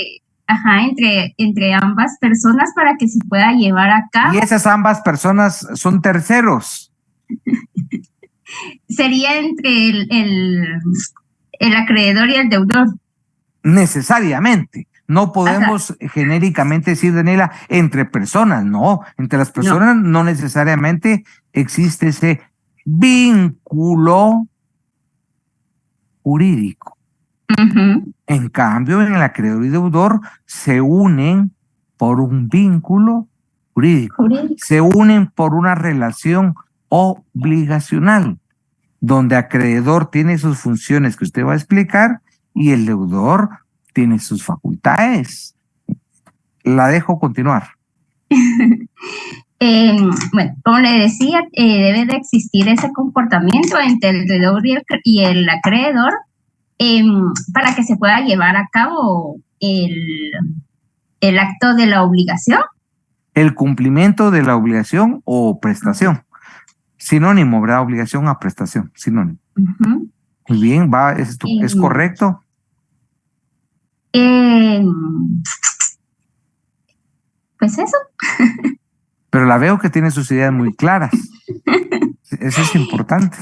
Speaker 5: Entre ambas personas para que se pueda llevar a cabo.
Speaker 2: Y esas ambas personas son terceros.
Speaker 5: Sería entre el acreedor y el deudor.
Speaker 2: Necesariamente. No podemos genéricamente decir, Daniela, entre personas, no. Entre las personas no necesariamente existe ese vínculo jurídico. En cambio, en el acreedor y deudor se unen por un vínculo jurídico. Se unen por una relación obligacional, donde acreedor tiene sus funciones que usted va a explicar y el deudor tiene sus facultades. La dejo continuar.
Speaker 5: Bueno, como le decía, debe de existir ese comportamiento entre el deudor y el acreedor para que se pueda llevar a cabo el acto de la obligación.
Speaker 2: El cumplimiento de la obligación o prestación. Sinónimo, ¿verdad? Obligación a prestación, sinónimo. Muy bien, es correcto.
Speaker 5: Pues eso.
Speaker 2: Pero la veo que tiene sus ideas muy claras. Eso es importante.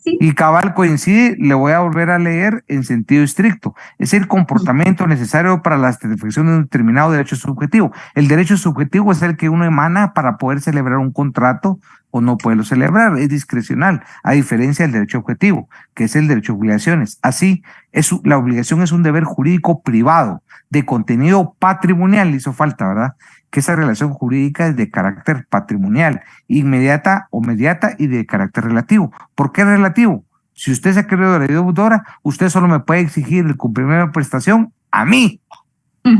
Speaker 5: Sí.
Speaker 2: Y cabal coincide, le voy a volver a leer en sentido estricto. Es el comportamiento necesario para la satisfacción de un determinado derecho subjetivo. El derecho subjetivo es el que uno emana para poder celebrar un contrato o no poderlo celebrar, es discrecional, a diferencia del derecho objetivo, que es el derecho de obligaciones. Así, la obligación es un deber jurídico privado, de contenido patrimonial, hizo falta, ¿verdad? Que esa relación jurídica es de carácter patrimonial, inmediata o mediata y de carácter relativo. ¿Por qué relativo? Si usted es acreedor de la deudora, usted solo me puede exigir el cumplimiento de prestación a mí.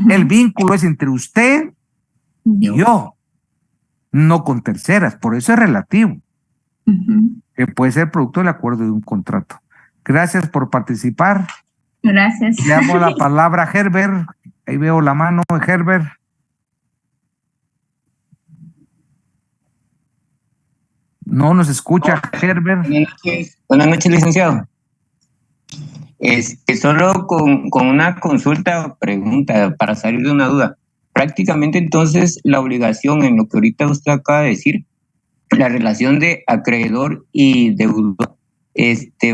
Speaker 2: El vínculo es entre usted y yo, no con terceras, por eso es relativo, que puede ser producto del acuerdo de un contrato. Gracias por participar.
Speaker 5: Gracias.
Speaker 2: Le damos la palabra a Herbert. Ahí veo la mano de Herbert. No nos escucha, Herbert.
Speaker 6: Buenas noches, licenciado. Solo con una consulta o pregunta para salir de una duda. Prácticamente entonces la obligación en lo que ahorita usted acaba de decir, la relación de acreedor y deudor,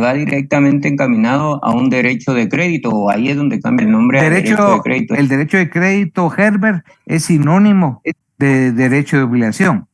Speaker 6: va directamente encaminado a un derecho de crédito, o ahí es donde cambia el nombre al derecho de crédito.
Speaker 2: El derecho de crédito, Herbert, es sinónimo de derecho de obligación.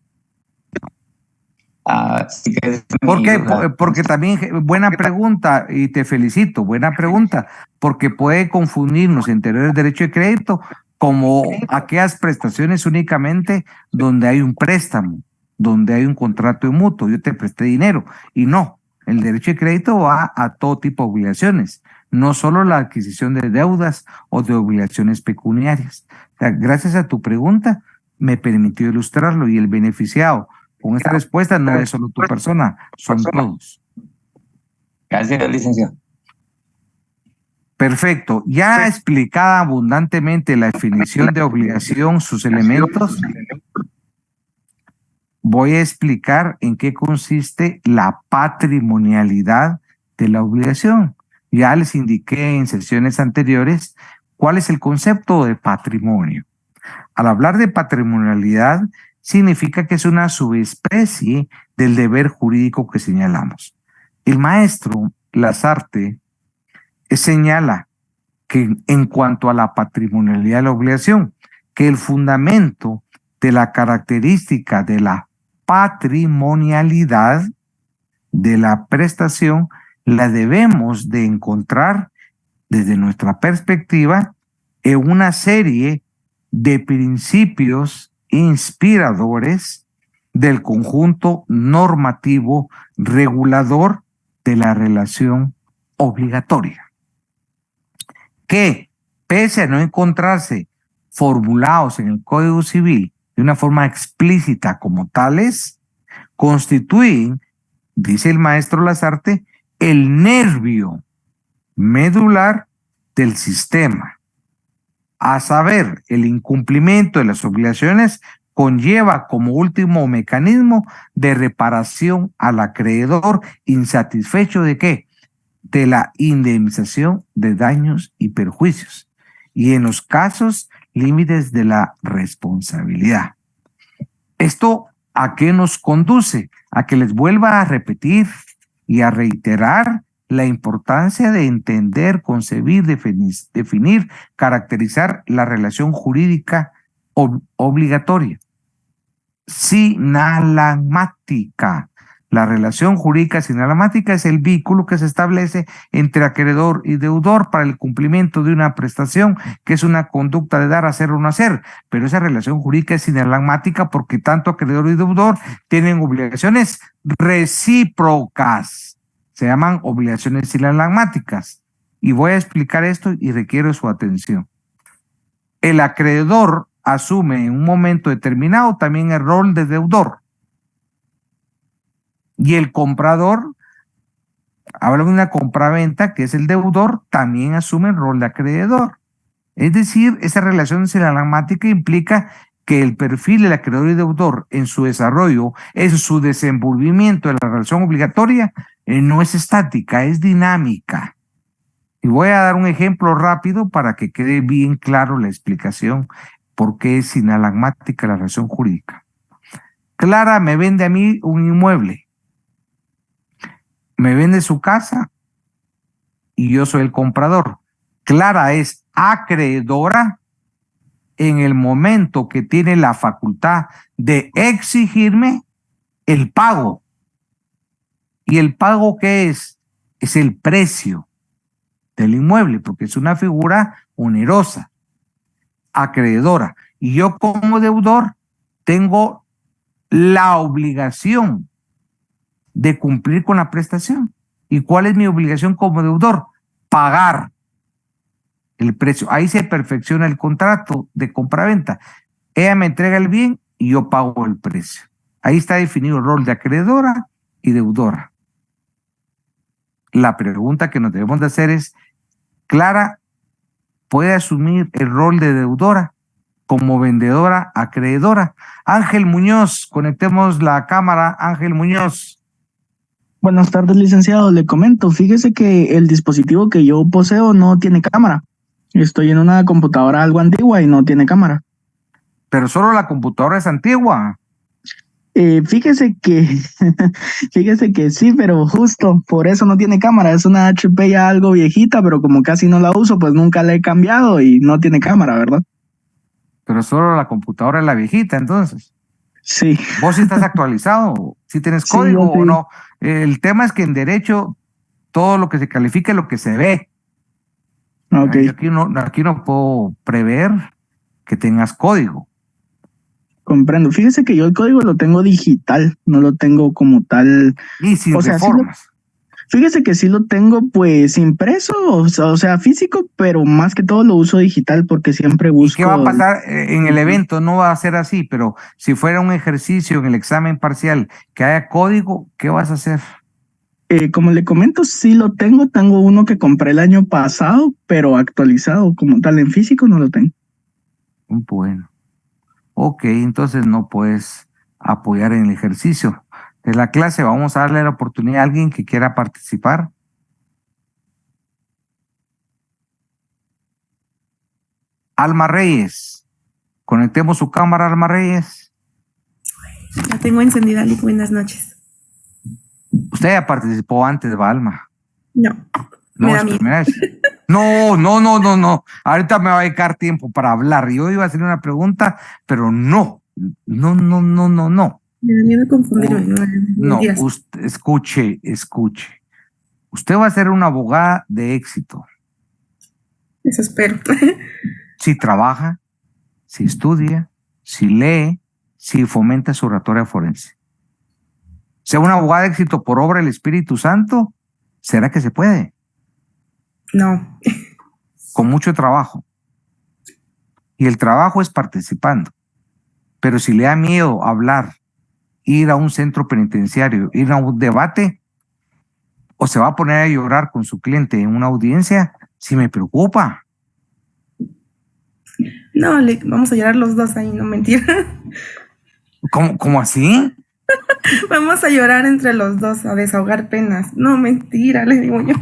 Speaker 6: Así que esa es mi
Speaker 2: ¿Por qué?
Speaker 6: duda.
Speaker 2: Porque también, buena pregunta, y te felicito, buena pregunta, porque puede confundirnos en tener el derecho de crédito como aquellas prestaciones únicamente donde hay un préstamo, donde hay un contrato de mutuo, yo te presté dinero, y no, el derecho de crédito va a todo tipo de obligaciones, no solo la adquisición de deudas o de obligaciones pecuniarias. O sea, gracias a tu pregunta me permitió ilustrarlo, y el beneficiado con esta respuesta no es solo tu persona, son todos.
Speaker 6: Gracias, licenciado.
Speaker 2: Perfecto. Ya explicada abundantemente la definición de obligación, sus elementos, voy a explicar en qué consiste la patrimonialidad de la obligación. Ya les indiqué en sesiones anteriores cuál es el concepto de patrimonio. Al hablar de patrimonialidad, significa que es una subespecie del deber jurídico que señalamos. El maestro Lasarte señala que en cuanto a la patrimonialidad de la obligación, que el fundamento de la característica de la patrimonialidad de la prestación la debemos de encontrar desde nuestra perspectiva en una serie de principios inspiradores del conjunto normativo regulador de la relación obligatoria, que pese a no encontrarse formulados en el Código Civil de una forma explícita como tales, constituyen, dice el maestro Lasarte, el nervio medular del sistema. A saber, el incumplimiento de las obligaciones conlleva como último mecanismo de reparación al acreedor insatisfecho de ¿qué? De la indemnización de daños y perjuicios, y en los casos límites de la responsabilidad. ¿Esto a qué nos conduce? A que les vuelva a repetir y a reiterar la importancia de entender, concebir, definir, caracterizar la relación jurídica obligatoria, sinalagmática. La relación jurídica sinalagmática es el vínculo que se establece entre acreedor y deudor para el cumplimiento de una prestación, que es una conducta de dar, hacer o no hacer. Pero esa relación jurídica es sinalagmática porque tanto acreedor y deudor tienen obligaciones recíprocas. Se llaman obligaciones sinalagmáticas. Y voy a explicar esto y requiero su atención. El acreedor asume en un momento determinado también el rol de deudor. Y el comprador, habla de una compraventa, que es el deudor, también asume el rol de acreedor. Es decir, esa relación sinalagmática implica que el perfil del acreedor y deudor en su desarrollo, en su desenvolvimiento de la relación obligatoria, no es estática, es dinámica. Y voy a dar un ejemplo rápido para que quede bien claro la explicación por qué es sinalagmática la relación jurídica. Clara me vende a mí un inmueble. Me vende su casa y yo soy el comprador. Clara es acreedora en el momento que tiene la facultad de exigirme el pago. ¿Y el pago qué es? Es el precio del inmueble, porque es una figura onerosa, acreedora. Y yo como deudor tengo la obligación de cumplir con la prestación. ¿Y cuál es mi obligación como deudor? Pagar el precio. Ahí se perfecciona el contrato de compraventa. Ella me entrega el bien y yo pago el precio. Ahí está definido el rol de acreedora y deudora. La pregunta que nos debemos de hacer es, ¿Clara puede asumir el rol de deudora como vendedora acreedora? Ángel Muñoz, conectemos la cámara. Ángel Muñoz.
Speaker 7: Buenas tardes, licenciado. Le comento, fíjese que el dispositivo que yo poseo no tiene cámara. Estoy en una computadora algo antigua y no tiene cámara.
Speaker 2: Pero solo la computadora es antigua.
Speaker 7: Fíjese que sí, pero justo por eso no tiene cámara. Es una HP ya algo viejita, pero como casi no la uso, pues nunca la he cambiado y no tiene cámara, ¿verdad?
Speaker 2: Pero solo la computadora es la viejita, entonces.
Speaker 7: Sí.
Speaker 2: ¿Vos sí estás actualizado? ¿Sí tienes
Speaker 7: Sí,
Speaker 2: código
Speaker 7: yo sí.
Speaker 2: o no? El tema es que en derecho todo lo que se califica es lo que se ve.
Speaker 7: Ok,
Speaker 2: Yo aquí no puedo prever que tengas código.
Speaker 7: comprendo. Fíjese que yo el código lo tengo digital, no lo tengo como tal.
Speaker 2: Y sin
Speaker 7: O sea, sí
Speaker 2: reformas.
Speaker 7: fíjese que sí lo tengo pues impreso, o sea, físico, pero más que todo lo uso digital porque siempre
Speaker 2: ¿Y qué va a
Speaker 7: busco.
Speaker 2: pasar en el evento? No va a ser así, pero si fuera un ejercicio en el examen parcial que haya código, ¿qué vas a hacer?
Speaker 7: Como le comento, sí lo tengo uno que compré el año pasado, pero actualizado como tal en físico no lo tengo.
Speaker 2: Bueno, ok, entonces no puedes apoyar en el ejercicio de la clase. Vamos a darle la oportunidad a alguien que quiera participar. Alma Reyes, conectemos su cámara, Alma Reyes.
Speaker 8: La tengo encendida, Lick. Buenas noches.
Speaker 2: Usted ya participó antes, ¿va, Alma?
Speaker 8: No,
Speaker 2: No,
Speaker 8: me da
Speaker 2: es
Speaker 8: miedo.
Speaker 2: primera vez. No. Ahorita me va a dedicar tiempo para hablar. Yo iba a hacer una pregunta, pero no.
Speaker 8: Me da miedo confundirme.
Speaker 2: No,
Speaker 8: Mentiras.
Speaker 2: escuche. Usted va a ser una abogada de éxito.
Speaker 8: Eso espero.
Speaker 2: Si trabaja, si estudia, si lee, si fomenta su oratoria forense. Sea una abogada de éxito por obra del Espíritu Santo, ¿será que se puede?
Speaker 8: No.
Speaker 2: Con mucho trabajo. Y el trabajo es participando. Pero si le da miedo hablar, ir a un centro penitenciario, ir a un debate, o se va a poner a llorar con su cliente en una audiencia, sí me preocupa.
Speaker 8: No, Lick, vamos a llorar los dos ahí, no mentira.
Speaker 2: ¿Cómo así?
Speaker 8: Vamos a llorar entre los dos, a desahogar penas. No, mentira, le digo yo.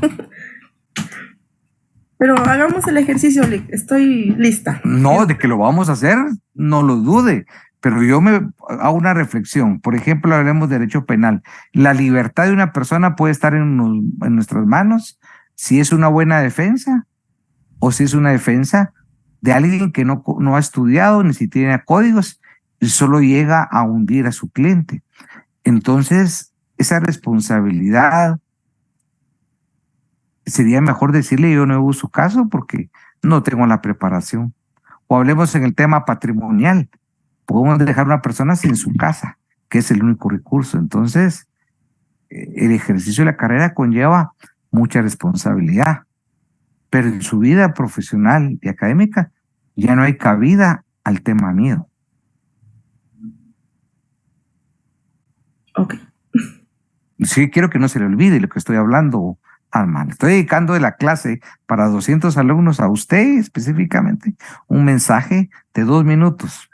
Speaker 8: Pero hagamos el ejercicio, Lick. Estoy lista.
Speaker 2: No, de que lo vamos a hacer, no lo dude. Pero yo me hago una reflexión. Por ejemplo, hablemos de derecho penal. La libertad de una persona puede estar en nuestras manos si es una buena defensa o si es una defensa de alguien que no ha estudiado ni si tiene códigos y solo llega a hundir a su cliente. Entonces, esa responsabilidad sería mejor decirle yo no hago su caso porque no tengo la preparación. O hablemos en el tema patrimonial. Podemos dejar a una persona sin su casa, que es el único recurso. Entonces, el ejercicio de la carrera conlleva mucha responsabilidad, pero en su vida profesional y académica ya no hay cabida al tema miedo.
Speaker 8: Ok.
Speaker 2: Sí, quiero que no se le olvide lo que estoy hablando, Alma. Le estoy dedicando de la clase para 200 alumnos a usted específicamente un mensaje de 2 minutos.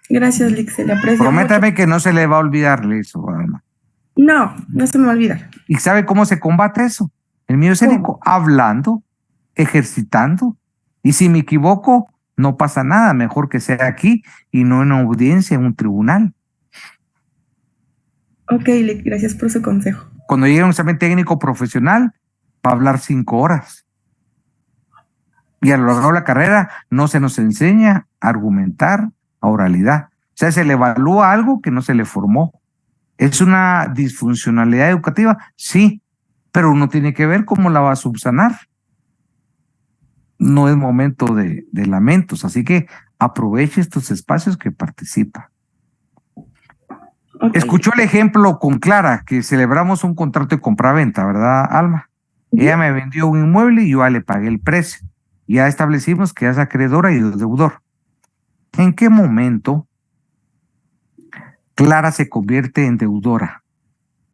Speaker 8: Gracias, Lick. Se le aprecia
Speaker 2: Prométame
Speaker 8: mucho.
Speaker 2: que no se le va a olvidarle eso, Alma.
Speaker 8: No se me va a olvidar.
Speaker 2: ¿Y sabe cómo se combate eso? El miedo escénico, hablando, ejercitando. Y si me equivoco, no pasa nada. Mejor que sea aquí y no en una audiencia, en un tribunal.
Speaker 8: Ok, Lick. Gracias por su consejo.
Speaker 2: Cuando llegue a un examen técnico profesional, va a hablar 5 horas. Y a lo largo de la carrera no se nos enseña a argumentar a oralidad. O sea, se le evalúa algo que no se le formó. ¿Es una disfuncionalidad educativa? Sí, pero uno tiene que ver cómo la va a subsanar. No es momento de lamentos, así que aproveche estos espacios que participa.
Speaker 8: Okay.
Speaker 2: Escuchó el ejemplo con Clara, que celebramos un contrato de compraventa, ¿verdad, Alma? Ella me vendió un inmueble y yo ya le pagué el precio. Ya establecimos que es acreedora y deudor. ¿En qué momento Clara se convierte en deudora?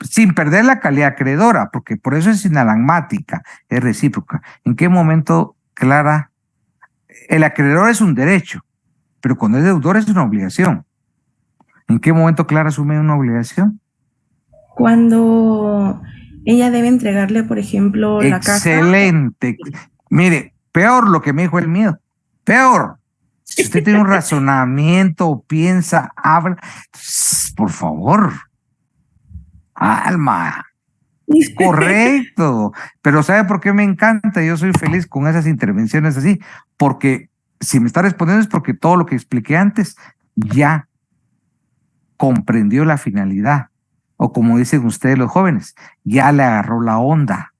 Speaker 2: Sin perder la calidad acreedora, porque por eso es inalagmática, es recíproca. ¿En qué momento Clara, el acreedor es un derecho, pero cuando es deudor es una obligación? ¿En qué momento Clara asume una obligación?
Speaker 8: Cuando ella debe entregarle, por ejemplo, la casa.
Speaker 2: Excelente. Mire, peor lo que me dijo el miedo. Peor. Si usted tiene un razonamiento, piensa, habla, por favor. Alma. Correcto. Pero ¿sabe por qué me encanta? Yo soy feliz con esas intervenciones así. Porque si me está respondiendo es porque todo lo que expliqué antes ya comprendió la finalidad. O como dicen ustedes los jóvenes, ya le agarró la onda.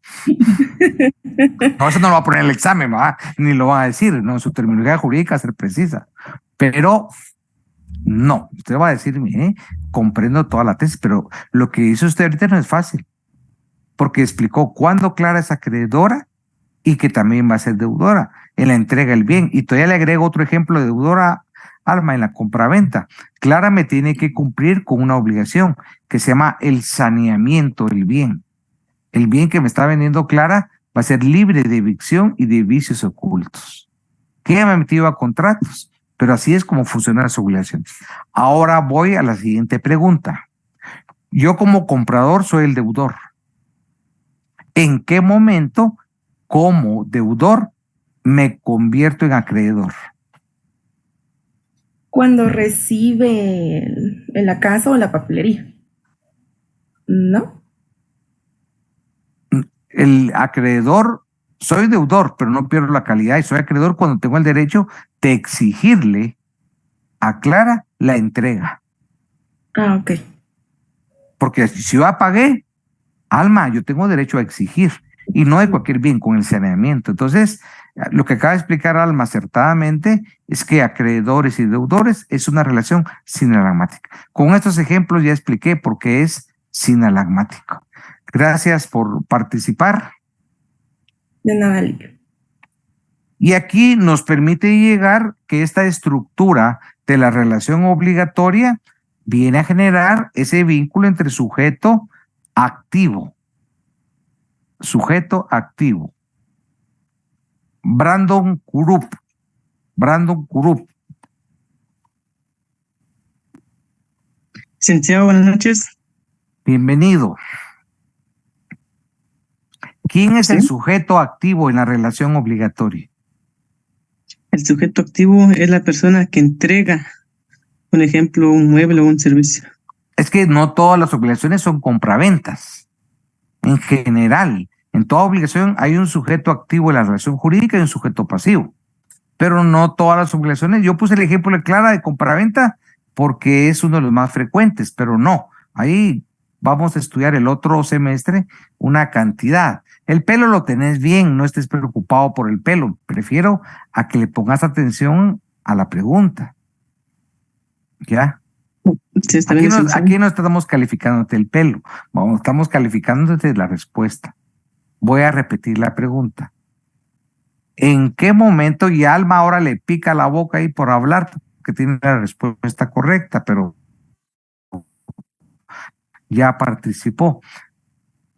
Speaker 2: No, eso no lo va a poner en el examen, ¿va? Ni lo va a decir, ¿no? Su terminología jurídica va a ser precisa. Pero no, usted va a decir, mire, comprendo toda la tesis, pero lo que hizo usted ahorita no es fácil, porque explicó cuándo Clara es acreedora y que también va a ser deudora en la entrega del bien. Y todavía le agrego otro ejemplo de deudora, Alma, en la compraventa. Clara me tiene que cumplir con una obligación que se llama el saneamiento del bien. El bien que me está vendiendo Clara va a ser libre de evicción y de vicios ocultos. Que ella me ha metido a contratos, pero así es como funcionan las obligaciones. Ahora voy a la siguiente pregunta. Yo como comprador soy el deudor. ¿En qué momento, como deudor, me convierto en acreedor?
Speaker 8: Cuando recibe la casa o la papelería. ¿No?
Speaker 2: El acreedor, soy deudor, pero no pierdo la calidad, y soy acreedor cuando tengo el derecho de exigirle a Clara la entrega.
Speaker 8: Ah, ok.
Speaker 2: Porque si yo pagué, Alma, yo tengo derecho a exigir, y no de cualquier bien, con el saneamiento. Entonces, lo que acaba de explicar Alma acertadamente es que acreedores y deudores es una relación sinalagmática. Con estos ejemplos ya expliqué por qué es sinalagmático. Gracias por participar.
Speaker 8: De nada, Lick.
Speaker 2: Y aquí nos permite llegar que esta estructura de la relación obligatoria viene a generar ese vínculo entre sujeto activo. Sujeto activo. Brandon Kurup.
Speaker 9: Licenciado, buenas noches.
Speaker 2: Bienvenido. ¿Quién es el
Speaker 9: ¿Sí?
Speaker 2: sujeto activo en la relación obligatoria?
Speaker 9: El sujeto activo es la persona que entrega, por ejemplo, un mueble o un servicio.
Speaker 2: Es que no todas las obligaciones son compraventas. En general, en toda obligación hay un sujeto activo en la relación jurídica y un sujeto pasivo. Pero no todas las obligaciones. Yo puse el ejemplo de Clara de compraventa porque es uno de los más frecuentes, pero no. Ahí vamos a estudiar el otro semestre una cantidad. El pelo lo tenés bien, no estés preocupado por el pelo. Prefiero a que le pongas atención a la pregunta. ¿Ya?
Speaker 9: Sí, está bien, licenciado.
Speaker 2: Aquí no estamos calificándote el pelo, estamos calificándote la respuesta. Voy a repetir la pregunta. ¿En qué momento, y Alma ahora le pica la boca ahí por hablar, que tiene la respuesta correcta, pero ya participó?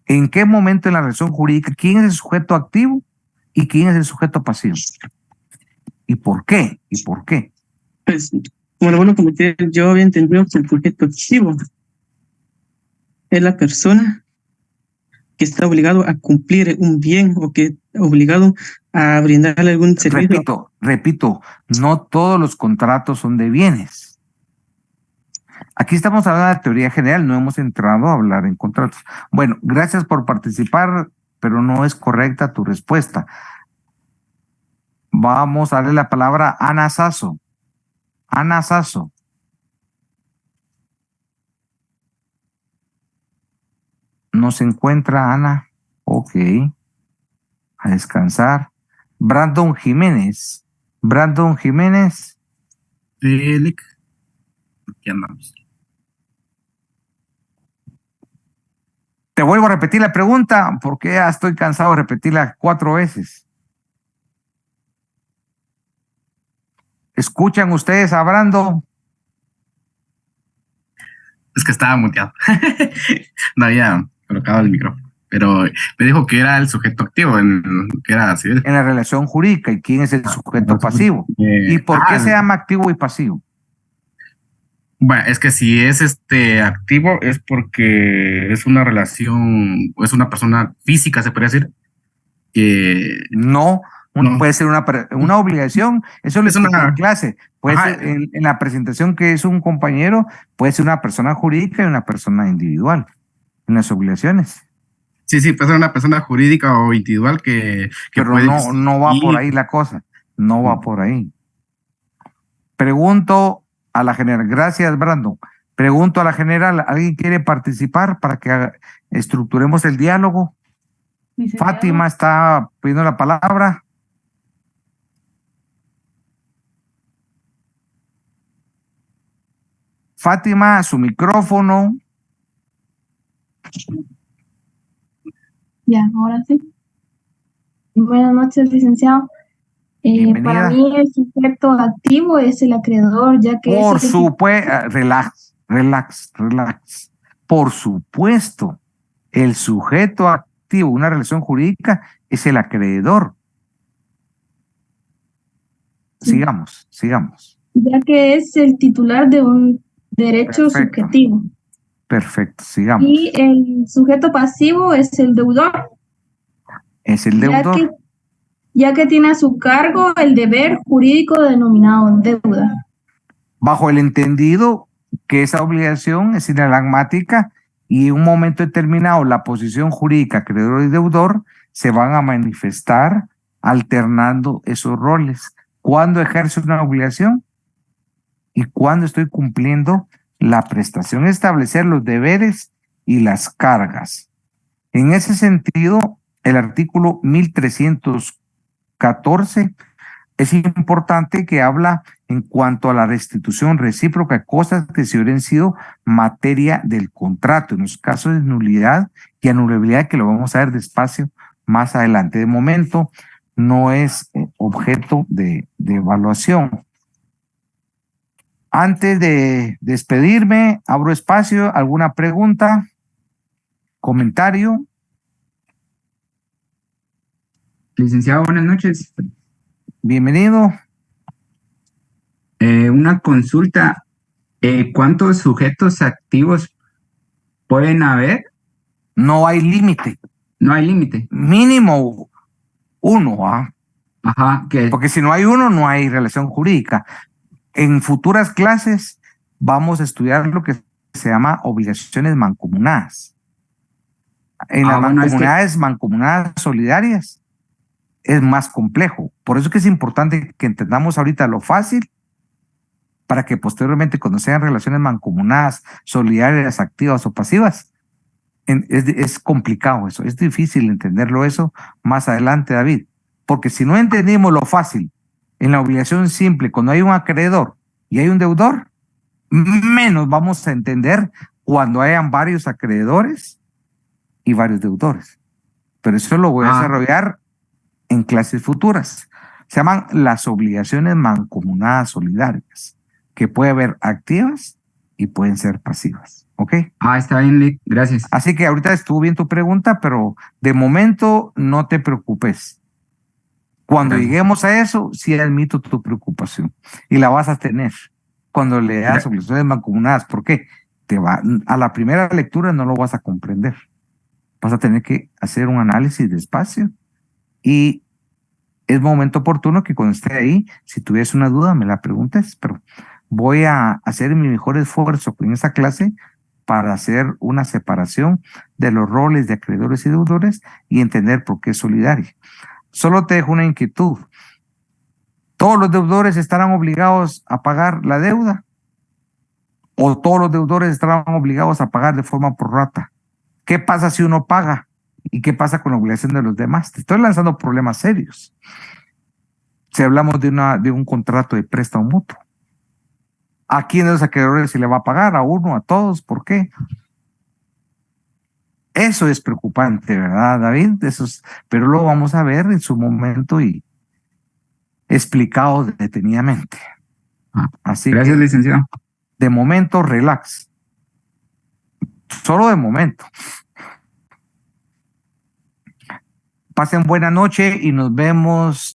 Speaker 2: ¿En qué momento en la relación jurídica, quién es el sujeto activo y quién es el sujeto pasivo? ¿Y por qué? ¿Y por qué?
Speaker 9: Pues, bueno, como yo había entendido que el sujeto activo es la persona que está obligado a cumplir un bien o que está obligado a brindarle algún servicio.
Speaker 2: Repito, no todos los contratos son de bienes. Aquí estamos hablando de teoría general, no hemos entrado a hablar en contratos. Bueno, gracias por participar, pero no es correcta tu respuesta. Vamos a darle la palabra a Ana Sasso. Ana Sasso. ¿No se encuentra Ana? Ok. A descansar. Brandon Jiménez. Brandon Jiménez.
Speaker 10: Lick. Aquí andamos.
Speaker 2: Te vuelvo a repetir la pregunta porque ya estoy cansado de repetirla 4 veces. ¿Escuchan ustedes a Brandon?
Speaker 10: Es que estaba muteado. No había colocado el micrófono. Pero me dijo que era el sujeto activo, que era civil.
Speaker 2: En la relación jurídica. ¿Y quién es el sujeto pasivo? ¿Y por qué se llama activo y pasivo?
Speaker 10: Bueno, es que si es activo es porque es una relación, es una persona física, se podría decir. Que
Speaker 2: no. Puede ser una obligación, eso es una clase. Puede ser en la presentación que es un compañero, puede ser una persona jurídica y una persona individual en las obligaciones.
Speaker 10: Sí, puede ser una persona jurídica o individual que
Speaker 2: pero puede no va por ahí la cosa, no va por ahí. Pregunto a la general, gracias Brandon, Pregunto a la general, ¿alguien quiere participar para que estructuremos el diálogo?
Speaker 4: Licenciado.
Speaker 2: Fátima está pidiendo la palabra. Fátima, su micrófono.
Speaker 11: Ya, ahora sí. Buenas noches, licenciado. Para
Speaker 2: Bienvenida.
Speaker 11: mí el sujeto activo es el acreedor, ya que
Speaker 2: Por
Speaker 11: es el
Speaker 2: supuesto, relax. Por supuesto, el sujeto activo de una relación jurídica es el acreedor.
Speaker 11: Sí.
Speaker 2: Sigamos.
Speaker 11: ya que es el titular de un derecho
Speaker 2: Perfecto.
Speaker 11: subjetivo.
Speaker 2: Perfecto, sigamos.
Speaker 11: Y el sujeto pasivo es el deudor,
Speaker 2: Es el deudor.
Speaker 11: ya que tiene a su cargo el deber jurídico denominado deuda.
Speaker 2: Bajo el entendido que esa obligación es inalagmática y en un momento determinado la posición jurídica acreedor y deudor se van a manifestar alternando esos roles. ¿Cuándo ejerzo una obligación? ¿Y cuándo estoy cumpliendo la prestación? Establecer los deberes y las cargas. En ese sentido, el artículo 1314 es importante, que habla en cuanto a la restitución recíproca de cosas que se hubieran sido materia del contrato, en los casos de nulidad y anulabilidad, que lo vamos a ver despacio más adelante. De momento no es objeto de evaluación. Antes de despedirme, abro espacio. ¿Alguna pregunta? ¿Comentario?
Speaker 12: Licenciado, buenas noches.
Speaker 2: Bienvenido.
Speaker 12: Una consulta. ¿Cuántos sujetos activos pueden haber?
Speaker 2: No hay límite.
Speaker 12: No hay límite.
Speaker 2: Mínimo uno, ¿ah?
Speaker 12: Ajá.
Speaker 2: Porque si no hay uno, no hay relación jurídica. En futuras clases vamos a estudiar lo que se llama obligaciones mancomunadas. En las mancomunidades, mancomunadas solidarias, es más complejo. Por eso es que es importante que entendamos ahorita lo fácil, para que posteriormente, cuando sean relaciones mancomunadas, solidarias, activas o pasivas, es complicado eso, es difícil entenderlo eso más adelante, David. Porque si no entendimos lo fácil en la obligación simple, cuando hay un acreedor y hay un deudor, menos vamos a entender cuando hayan varios acreedores y varios deudores. Pero eso lo voy a desarrollar en clases futuras. Se llaman las obligaciones mancomunadas solidarias, que puede haber activas y pueden ser pasivas. ¿Ok?
Speaker 12: Está bien, gracias.
Speaker 2: Así que ahorita estuvo bien tu pregunta, pero de momento no te preocupes. Cuando lleguemos a eso, sí admito tu preocupación y la vas a tener cuando leas obligaciones mancomunadas. ¿Por qué? A la primera lectura no lo vas a comprender. Vas a tener que hacer un análisis despacio y es momento oportuno que cuando esté ahí, si tuvieras una duda, me la preguntes, pero voy a hacer mi mejor esfuerzo en esa clase para hacer una separación de los roles de acreedores y deudores y entender por qué es solidaria. Solo te dejo una inquietud. ¿Todos los deudores estarán obligados a pagar la deuda? ¿O todos los deudores estarán obligados a pagar de forma prorrata? ¿Qué pasa si uno paga? ¿Y qué pasa con la obligación de los demás? Te estoy lanzando problemas serios. Si hablamos de un contrato de préstamo mutuo, ¿a quién de los acreedores se le va a pagar? ¿A uno? ¿A todos? ¿Por qué? Eso es preocupante, ¿verdad, David? Pero lo vamos a ver en su momento y explicado detenidamente. Así
Speaker 12: Gracias,
Speaker 2: que,
Speaker 12: licenciado.
Speaker 2: de momento, relax. Solo de momento. Pasen buena noche y nos vemos